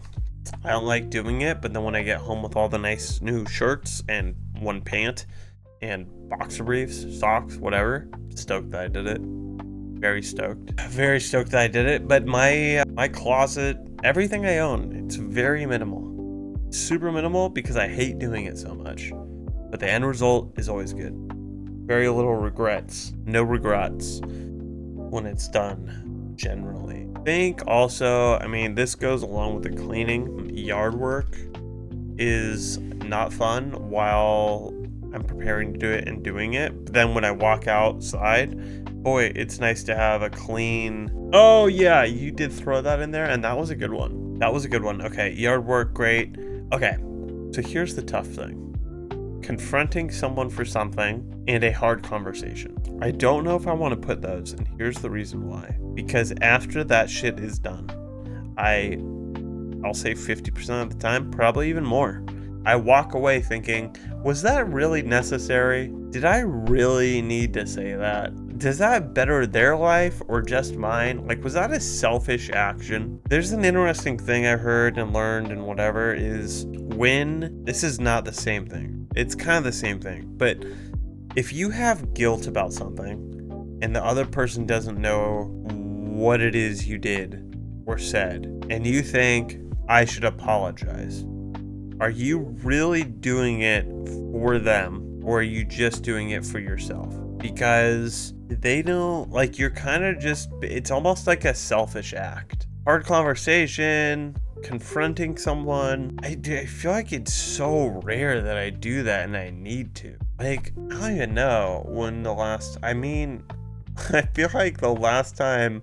I don't like doing it, but then when I get home with all the nice new shirts and one pant and boxer briefs, socks, whatever, stoked that I did it. Very stoked. Very stoked that I did it. But my closet, everything I own, it's very minimal. Super minimal because I hate doing it so much. But the end result is always good. Very little regrets. No regrets when it's done, generally. I think also, I mean, this goes along with the cleaning. Yard work is not fun while I'm preparing to do it and doing it. But then when I walk outside, boy, it's nice to have a clean... Oh yeah, you did throw that in there, and that was a good one. That was a good one. Okay, yard work, great. Okay, so here's the tough thing. Confronting someone for something and a hard conversation. I don't know if I want to put those, and here's the reason why. Because after that shit is done, I'll say 50% of the time, probably even more, I walk away thinking, was that really necessary? Did I really need to say that? Does that better their life or just mine? Like, was that a selfish action? There's an interesting thing I heard and learned and whatever is when, this is not the same thing. It's kind of the same thing, but if you have guilt about something and the other person doesn't know what it is you did or said, and you think, I should apologize, are you really doing it for them, or are you just doing it for yourself? Because they don't, like, you're kind of just, it's almost like a selfish act. Hard conversation, confronting someone. I feel like it's so rare that I do that, and I need to. Like, I don't even know when the last, I mean, I feel like the last time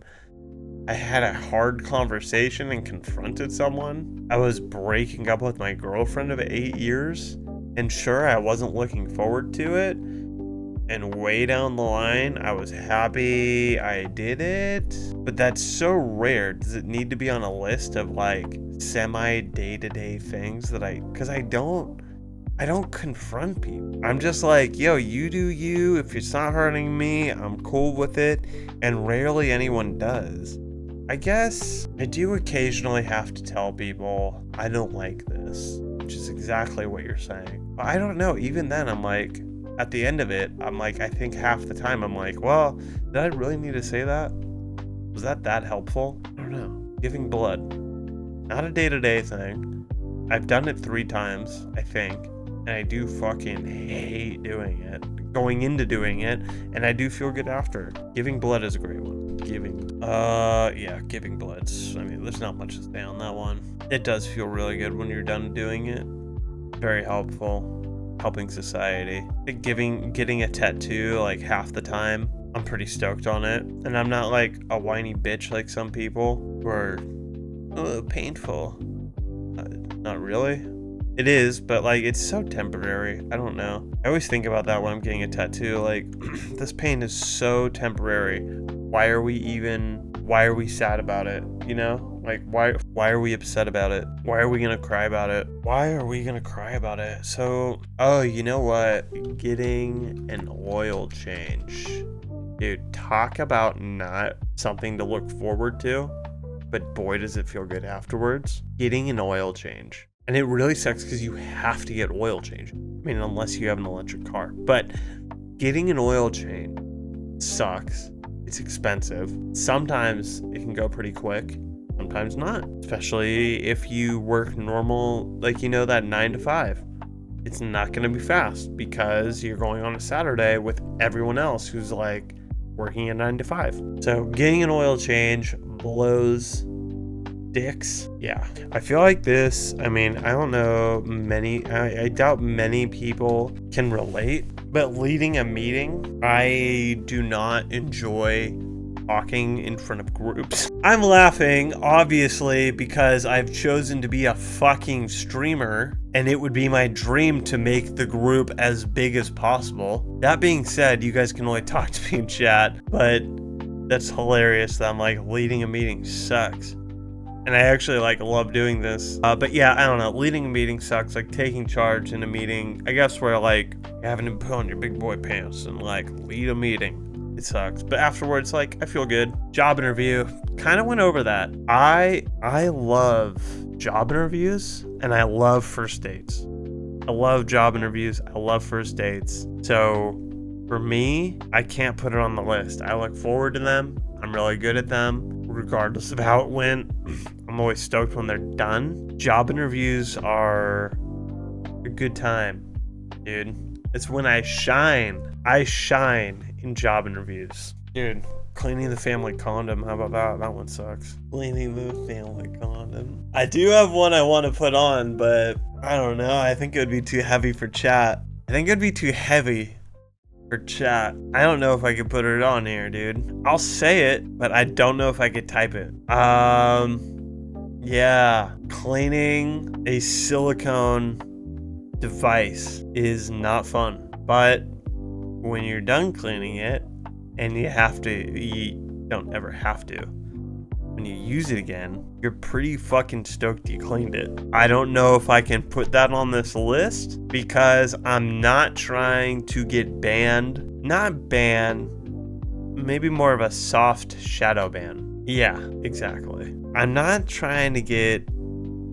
I had a hard conversation and confronted someone, I was breaking up with my girlfriend of 8 years, and sure, I wasn't looking forward to it, and way down the line, I was happy I did it, but that's so rare. Does it need to be on a list of like semi day-to-day things that because I don't confront people. I'm just like, yo, you do you. If it's not hurting me, I'm cool with it, and rarely anyone does. I guess I do occasionally have to tell people I don't like this, which is exactly what you're saying. But I don't know, even then I'm like, at the end of it, I'm like, I think half the time I'm like, well, did I really need to say that? Was that helpful? I don't know. Giving blood. Not a day-to-day thing. I've done it 3 times, I think, and I do fucking hate doing it. Going into doing it, and I do feel good after. Giving blood is a great one. Giving blood. I mean, there's not much to say on that one. It does feel really good when you're done doing it. Very helpful. Helping society. Getting a tattoo like half the time, I'm pretty stoked on it. And I'm not like a whiny bitch like some people who are painful. Not really. It is, but like it's so temporary. I don't know. I always think about that when I'm getting a tattoo. Like, this pain is so temporary. Why are we sad about it? You know? Like, why are we upset about it? Why are we gonna cry about it? Why are we gonna cry about it? So, oh, you know what? Getting an oil change. Dude, talk about not something to look forward to, but boy, does it feel good afterwards. Getting an oil change. And it really sucks because you have to get oil change. I mean, unless you have an electric car. But getting an oil change sucks. It's expensive. Sometimes it can go pretty quick. sometimes not, especially if you work normal, like, you know, that 9 to 5. It's not going to be fast because you're going on a Saturday with everyone else who's like working a 9 to 5. So getting an oil change blows dicks. Yeah, I feel like this, I mean, I don't know I doubt many people can relate, but leading a meeting, I do not enjoy talking in front of groups. I'm laughing, obviously, because I've chosen to be a fucking streamer, and it would be my dream to make the group as big as possible. That being said, you guys can only talk to me in chat, but that's hilarious that I'm like, leading a meeting sucks. And I actually like love doing this. But yeah, I don't know. Leading a meeting sucks. Like taking charge in a meeting, I guess where like having to put on your big boy pants and like lead a meeting. It sucks. But afterwards, like I feel good. Job interview, kind of went over that. I love job interviews and I love first dates. I love job interviews. I love first dates. So for me, I can't put it on the list. I look forward to them. I'm really good at them, regardless of how it went. I'm always stoked when they're done. Job interviews are a good time, dude. It's when I shine. I shine in job interviews. Dude, cleaning the family condom. How about that? That one sucks. Cleaning the family condom. I do have one I want to put on, but I don't know. I think it would be too heavy for chat. I think it'd be too heavy for chat. I don't know if I could put it on here, dude. I'll say it, but I don't know if I could type it. Yeah. Cleaning a silicone device is not fun. But when you're done cleaning it, and you don't ever have to, when you use it again, you're pretty fucking stoked you cleaned it. I don't know if I can put that on this list because I'm not trying to get banned. Not banned, maybe more of a soft shadow ban. Yeah, exactly. I'm not trying to get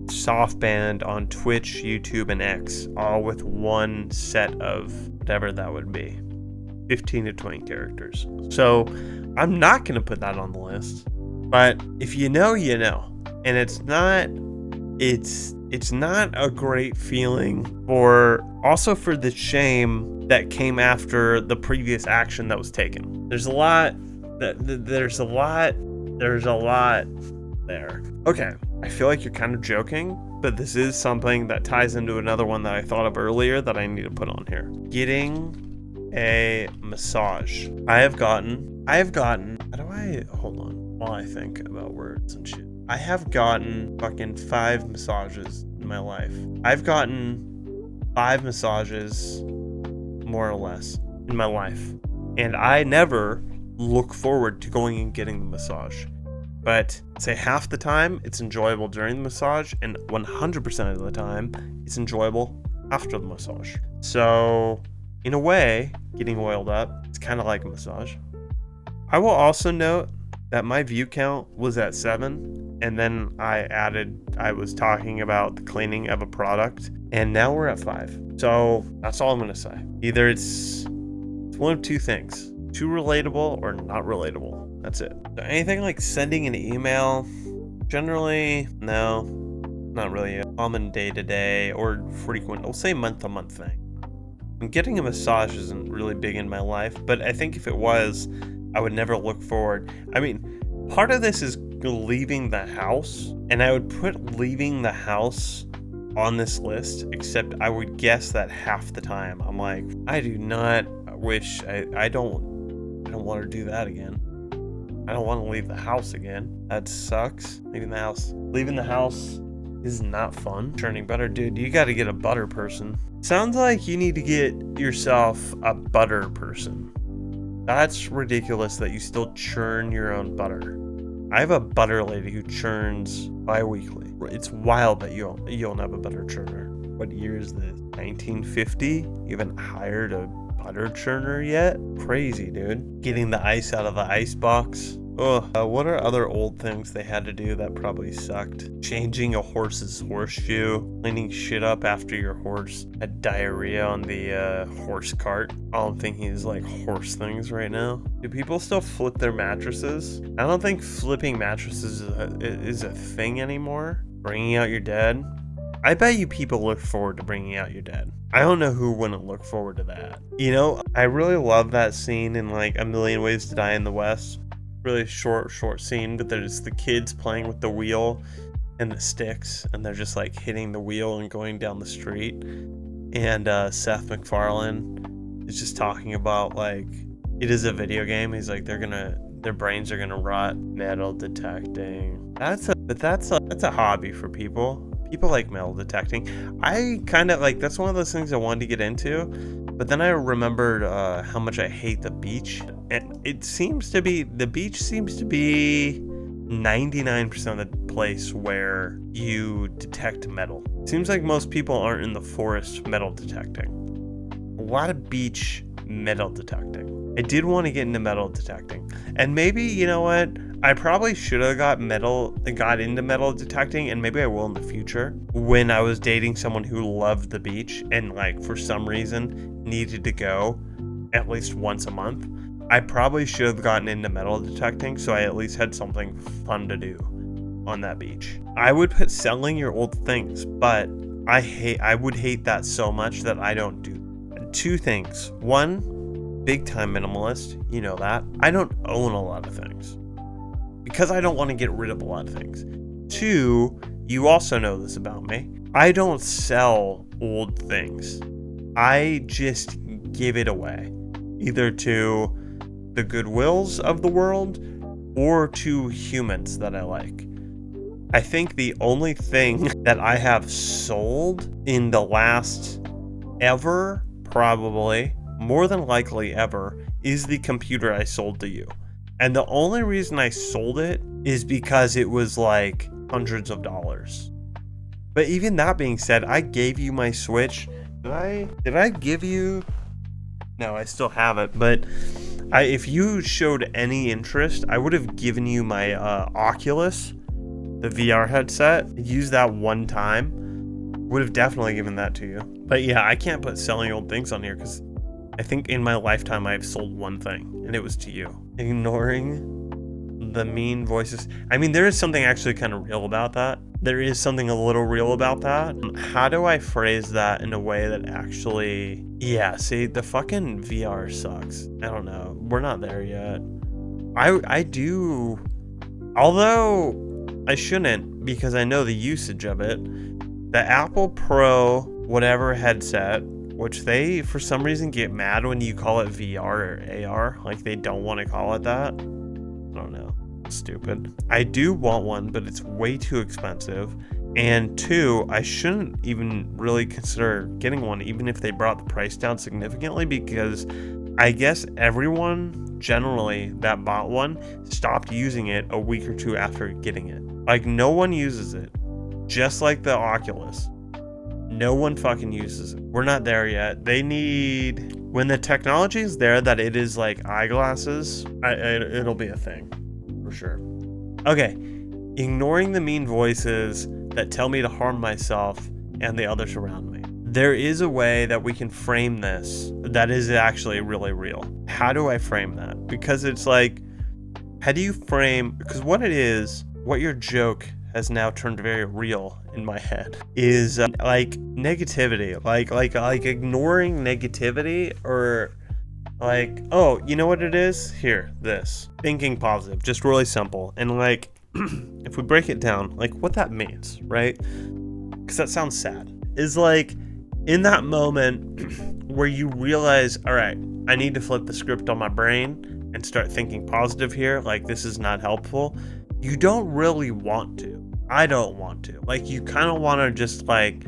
soft banned on Twitch, YouTube, and X, all with one set of whatever that would be. 15 to 20 characters. So I'm not going to put that on the list. But if you know, you know. And it's not a great feeling for the shame that came after the previous action that was taken. There's a lot there. Okay, I feel like you're kind of joking, but this is something that ties into another one that I thought of earlier that I need to put on here. Getting a massage. Hold on while I think about words and shit. I have gotten fucking 5 massages in my life. I've gotten 5 massages, more or less, in my life. And I never look forward to going and getting the massage. But say half the time, it's enjoyable during the massage, and 100% of the time, it's enjoyable after the massage. So, in a way, getting oiled up, it's kind of like a massage. I will also note that my view count was at 7, and then I was talking about the cleaning of a product, and now we're at 5. So that's all I'm going to say. Either it's one of two things, too relatable or not relatable. That's it. So anything like sending an email, generally, no, not really a common day-to-day or frequent, I'll say month-to-month thing. And getting a massage isn't really big in my life, but I think if it was, I would never look forward. I mean, part of this is leaving the house, and I would put leaving the house on this list, except I would guess that half the time I'm like, I do not wish, I don't want to do that again. I don't want to leave the house again. That sucks. Leaving the house is not fun. Churning butter, dude, you got to get a butter person. Sounds like you need to get yourself a butter person. That's ridiculous that you still churn your own butter. I have a butter lady who churns bi-weekly. It's wild that you don't have a butter churner. What year is this? 1950? You haven't hired a butter churner yet? Crazy, dude. Getting the ice out of the ice box. What are other old things they had to do that probably sucked? Changing a horse's horseshoe, cleaning shit up after your horse had diarrhea on the horse cart. All I'm thinking is like horse things right now. Do people still flip their mattresses? I don't think flipping mattresses is a thing anymore. Bringing out your dead. I bet you people look forward to bringing out your dead. I don't know who wouldn't look forward to that. You know, I really love that scene in like A Million Ways to Die in the West. Really short scene, but there's the kids playing with the wheel and the sticks, and they're just like hitting the wheel and going down the street. And Seth MacFarlane is just talking about like it is a video game. He's like their brains are gonna rot. Metal detecting. That's a hobby for people. People like metal detecting. I kind of like, that's one of those things I wanted to get into, but then I remembered how much I hate the beach. And the beach seems to be 99% of the place where you detect metal. Seems like most people aren't in the forest metal detecting. A lot of beach metal detecting. I did want to get into metal detecting. And maybe, you know what? I probably should have got into metal detecting, and maybe I will in the future, when I was dating someone who loved the beach and like for some reason needed to go at least once a month. I probably should have gotten into metal detecting so I at least had something fun to do on that beach. I would put selling your old things, but I would hate that so much that I don't do. Two things. One, big time minimalist, you know that. I don't own a lot of things because I don't want to get rid of a lot of things. Two, you also know this about me. I don't sell old things. I just give it away, either to the Goodwills of the world or to humans that I like. I think the only thing that I have sold in the last ever, probably, more than likely ever, is the computer I sold to you. And the only reason I sold it is because it was like hundreds of dollars. But even that being said, I gave you my Switch. Did I give you? No, I still have it. But if you showed any interest, I would have given you my Oculus, the VR headset. I used that one time. Would have definitely given that to you. But yeah, I can't put selling old things on here because I think in my lifetime I've sold one thing, and it was to you. Ignoring the mean voices. I mean, there is something actually kind of real about that. There is something a little real about that. How do I phrase that in a way that actually... Yeah, see, the fucking VR sucks. I don't know. We're not there yet. I do... Although I shouldn't, because I know the usage of it. The Apple Pro whatever headset, which they for some reason get mad when you call it VR or AR, like they don't want to call it that. I don't know. Stupid. I do want one, but it's way too expensive. And two, I shouldn't even really consider getting one, even if they brought the price down significantly, because I guess everyone generally that bought one stopped using it a week or two after getting it. Like, no one uses it. Just like the Oculus. No one fucking uses it. We're not there yet. They need... When the technology is there that it is like eyeglasses, it'll be a thing. For sure. Okay. Ignoring the mean voices that tell me to harm myself and the others around me. There is a way that we can frame this that is actually really real. How do I frame that? Because it's like, how do you frame... Because what it is, what your joke has now turned very real in my head is like negativity, like ignoring negativity, or like, oh, you know what it is? Here, this. Thinking positive, just really simple. And like, if we break it down, like what that means, right? Because that sounds sad. Is like, in that moment where you realize, all right, I need to flip the script on my brain and start thinking positive here, like this is not helpful. You don't really want to. I don't want to. Like, you kind of want to just like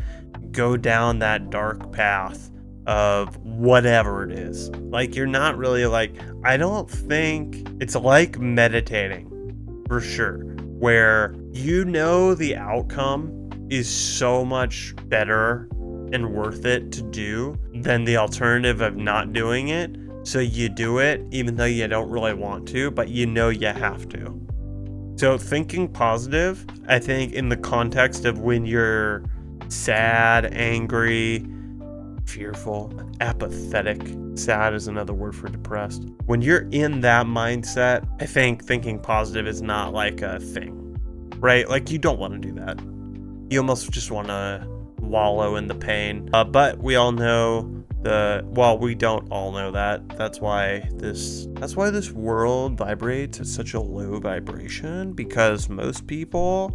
go down that dark path of whatever it is. Like, you're not really like, I don't think it's like meditating for sure, where you know the outcome is so much better and worth it to do than the alternative of not doing it. So you do it even though you don't really want to, but you know you have to. So thinking positive, I think in the context of when you're sad, angry, fearful, apathetic. Sad is another word for depressed. When you're in that mindset, I think thinking positive is not like a thing, right? Like you don't want to do that. You almost just want to wallow in the pain. But we all know we don't all know that. That's why this world vibrates at such a low vibration, because most people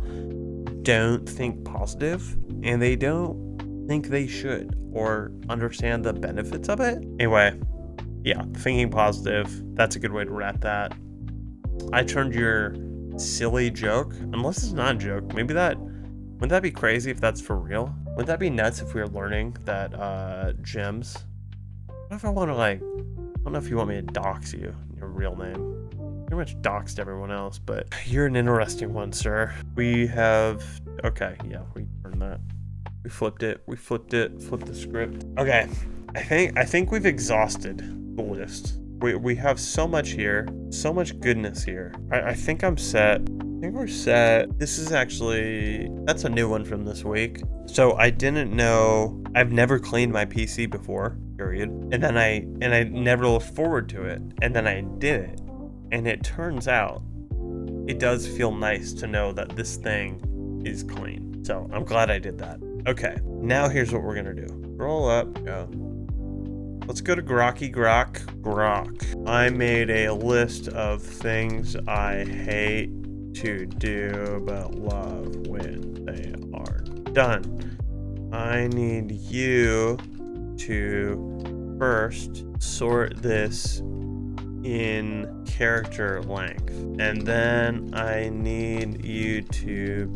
don't think positive and they don't think they should or understand the benefits of it. Anyway, yeah, thinking positive, that's a good way to wrap that. I turned your silly joke, unless it's not a joke, wouldn't that be crazy if that's for real? Wouldn't that be nuts if we were learning that gems? What if I want to I don't know if you want me to dox you, your real name. Pretty much doxed everyone else, but you're an interesting one, sir. We turned that. We flipped the script. Okay, I think we've exhausted the list. We have so much here, so much goodness here. I think I'm set. I think we're set. This is that's a new one from this week. So I didn't know, I've never cleaned my PC before, period. And then I never looked forward to it. And then I did it. And it turns out it does feel nice to know that this thing is clean. So I'm glad I did that. Okay, now here's what we're gonna do. Roll up, go. Let's go to Grok. I made a list of things I hate to do but love when they are done. I need you to first sort this in character length, and then I need you to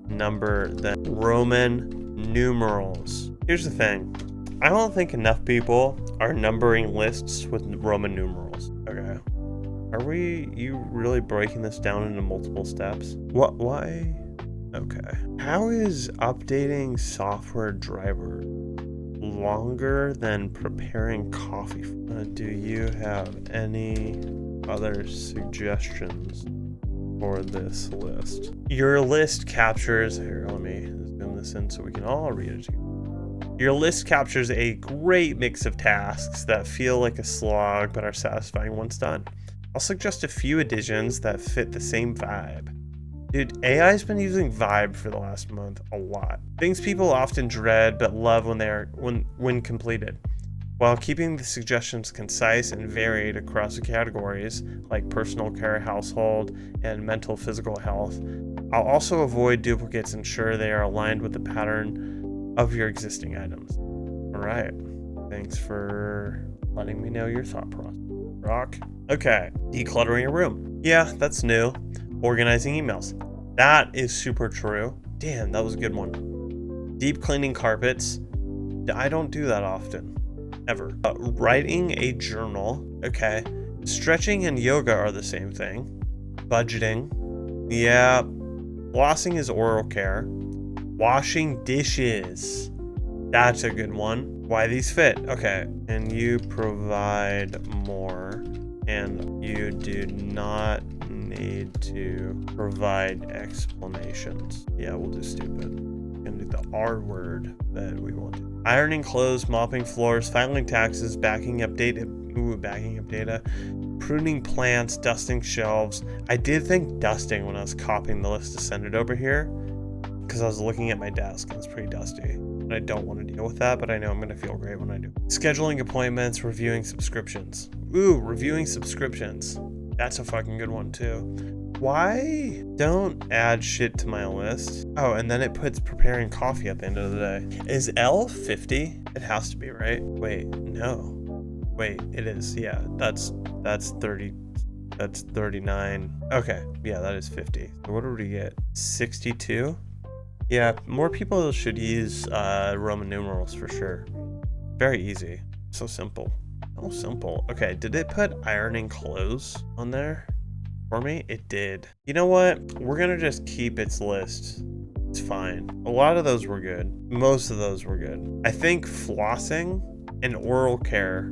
number the Roman numerals. Here's the thing. I don't think enough people are numbering lists with Roman numerals. Okay. Are you really breaking this down into multiple steps? Why? Okay. How is updating software driver longer than preparing coffee? Do you have any other suggestions for this list? Your list captures, here, let me zoom this in so we can all read it together. Your list captures a great mix of tasks that feel like a slog but are satisfying once done. I'll suggest a few additions that fit the same vibe. Dude, AI's been using vibe for the last month a lot. Things people often dread but love when completed. While keeping the suggestions concise and varied across the categories like personal care, household, and mental physical health, I'll also avoid duplicates and ensure they are aligned with the pattern of your existing items. All right. Thanks for letting me know your thought process. Rock. Okay. Decluttering your room. Yeah, that's new. Organizing emails. That is super true. Damn, that was a good one. Deep cleaning carpets. I don't do that often. Ever. Writing a journal. Okay. Stretching and yoga are the same thing. Budgeting. Yeah. Flossing is oral care. Washing dishes. That's a good one. Why these fit? Okay. And you provide more. And you do not need to provide explanations. Yeah, we'll do stupid. Gonna do the R word that we want to. Ironing clothes, mopping floors, filing taxes, backing up data, pruning plants, dusting shelves. I did think dusting when I was copying the list to send it over here, because I was looking at my desk and it's pretty dusty. And I don't want to deal with that, but I know I'm gonna feel great when I do. Scheduling appointments, reviewing subscriptions. Ooh, reviewing subscriptions. That's a fucking good one too. Why don't add shit to my list? Oh, and then it puts preparing coffee at the end of the day. Is L 50? It has to be, right? Wait, no. Wait, it is. Yeah, that's 30. That's 39. Okay, yeah, that is 50. So what did we get? 62? Yeah, more people should use Roman numerals for sure. Very easy. So simple. Oh, simple. Okay, did it put ironing clothes on there for me? It did. You know what? We're gonna just keep its list. It's fine. A lot of those were good. Most of those were good. I think flossing and oral care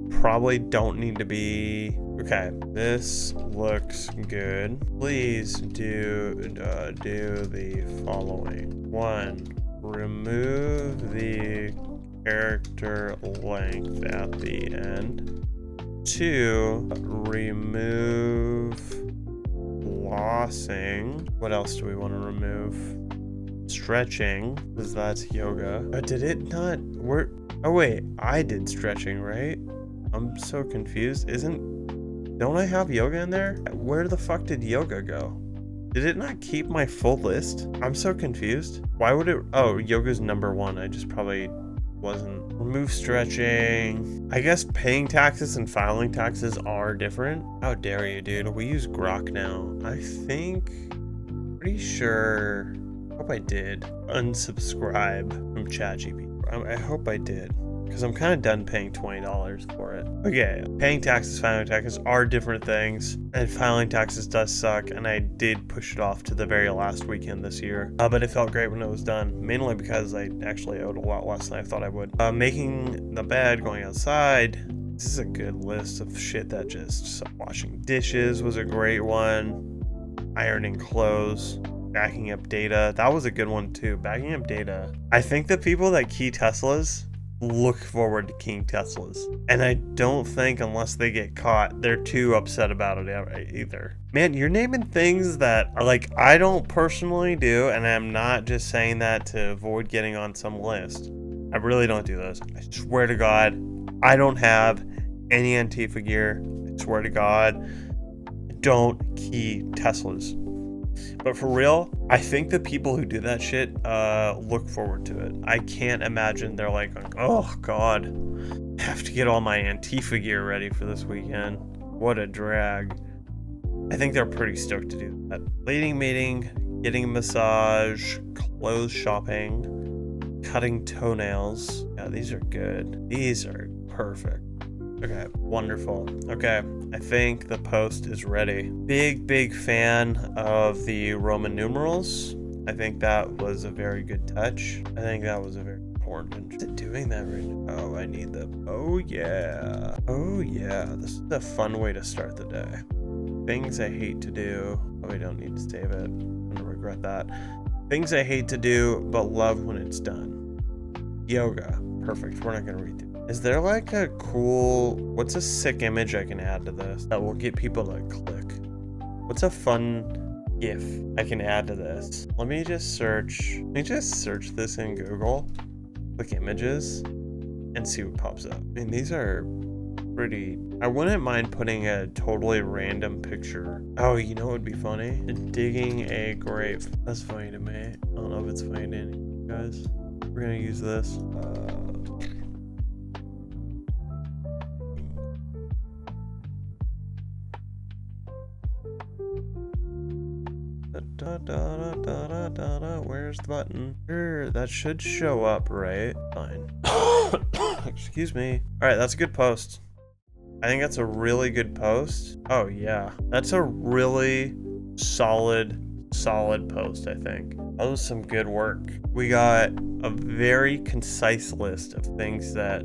probably don't need to be. Okay, this looks good. Please do the following. 1, remove the character length at the end. 2, remove glossing. What else do we want to remove? Stretching, because that's yoga. Did it not work? Oh wait, I did stretching, right? I'm so confused. Don't I have yoga in there? Where the fuck did yoga go? Did it not keep my full list? I'm so confused. Why would it? Oh, yoga's number 1. I just probably wasn't. Remove stretching. I guess paying taxes and filing taxes are different. How dare you, dude? We use Grok now. I think, pretty sure, I hope I did unsubscribe from ChatGPT. I hope I did, because I'm kind of done paying $20 for it. Okay, paying taxes, filing taxes are different things, and filing taxes does suck, and I did push it off to the very last weekend this year, but it felt great when it was done, mainly because I actually owed a lot less than I thought I would. Making the bed, going outside. This is a good list of shit that just, washing dishes was a great one, ironing clothes, backing up data. That was a good one too, backing up data. I think the people that key Teslas look forward to keying Teslas, and I don't think, unless they get caught, they're too upset about it either. Man, you're naming things that are like, I don't personally do, and I'm not just saying that to avoid getting on some list. I really don't do those. I swear to God, I don't have any Antifa gear. I swear to God, I don't key Teslas. But for real, I think the people who do that shit look forward to it. I can't imagine they're like, oh God, I have to get all my Antifa gear ready for this weekend. What a drag. I think they're pretty stoked to do that. Leading meeting, getting a massage, clothes shopping, cutting toenails. Yeah, these are good. These are perfect. Okay, wonderful. Okay, I think the post is ready. Big fan of the Roman numerals. I think that was a very good touch. I think that was a very important. Is it doing that right now? Oh, I need the, oh yeah. Oh yeah, this is a fun way to start the day. Things I hate to do. Oh, we don't need to save it. I'm gonna regret that. Things I hate to do, but love when it's done. Yoga, perfect. We're not gonna read through. Is there like a cool, what's a sick image I can add to this that will get people to click? What's a fun GIF I can add to this? Let me just search this in Google, click images, and see what pops up. I mean, these are pretty, I wouldn't mind putting a totally random picture. Oh, you know what would be funny? Digging a grave. That's funny to me. I don't know if it's funny to any of you guys. We're gonna use this. Where's the button? Sure, that should show up, right? Fine. Excuse me. All right, that's a good post. I think that's a really good post. Oh yeah, that's a really solid post, I think. That was some good work. We got a very concise list of things that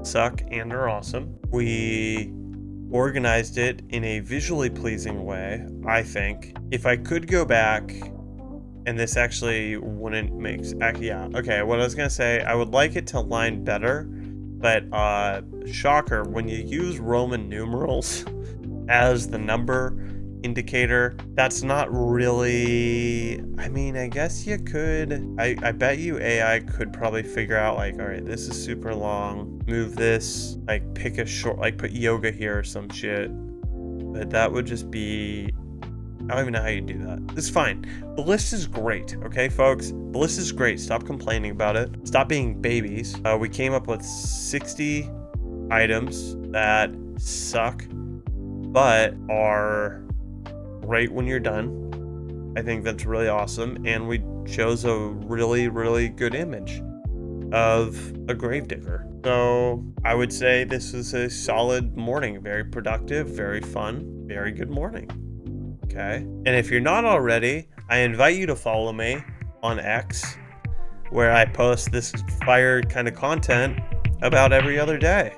suck and are awesome. We organized it in a visually pleasing way, I think. If I could go back, and this actually wouldn't make, yeah, okay, what I was gonna say, I would like it to line better, but shocker, when you use Roman numerals as the number indicator, that's not really, I mean, I guess you could, I bet you AI could probably figure out like, all right, this is super long, move this, like pick a short, like put yoga here or some shit, but that would just be, I don't even know how you do that. It's fine. The list is great, okay, folks? The list is great. Stop complaining about it. Stop being babies. We came up with 60 items that suck, but are great when you're done. I think that's really awesome. And we chose a really good image of a gravedigger. So I would say this is a solid morning. Very productive, very fun, very good morning. Okay. And if you're not already, I invite you to follow me on X, where I post this fire kind of content about every other day.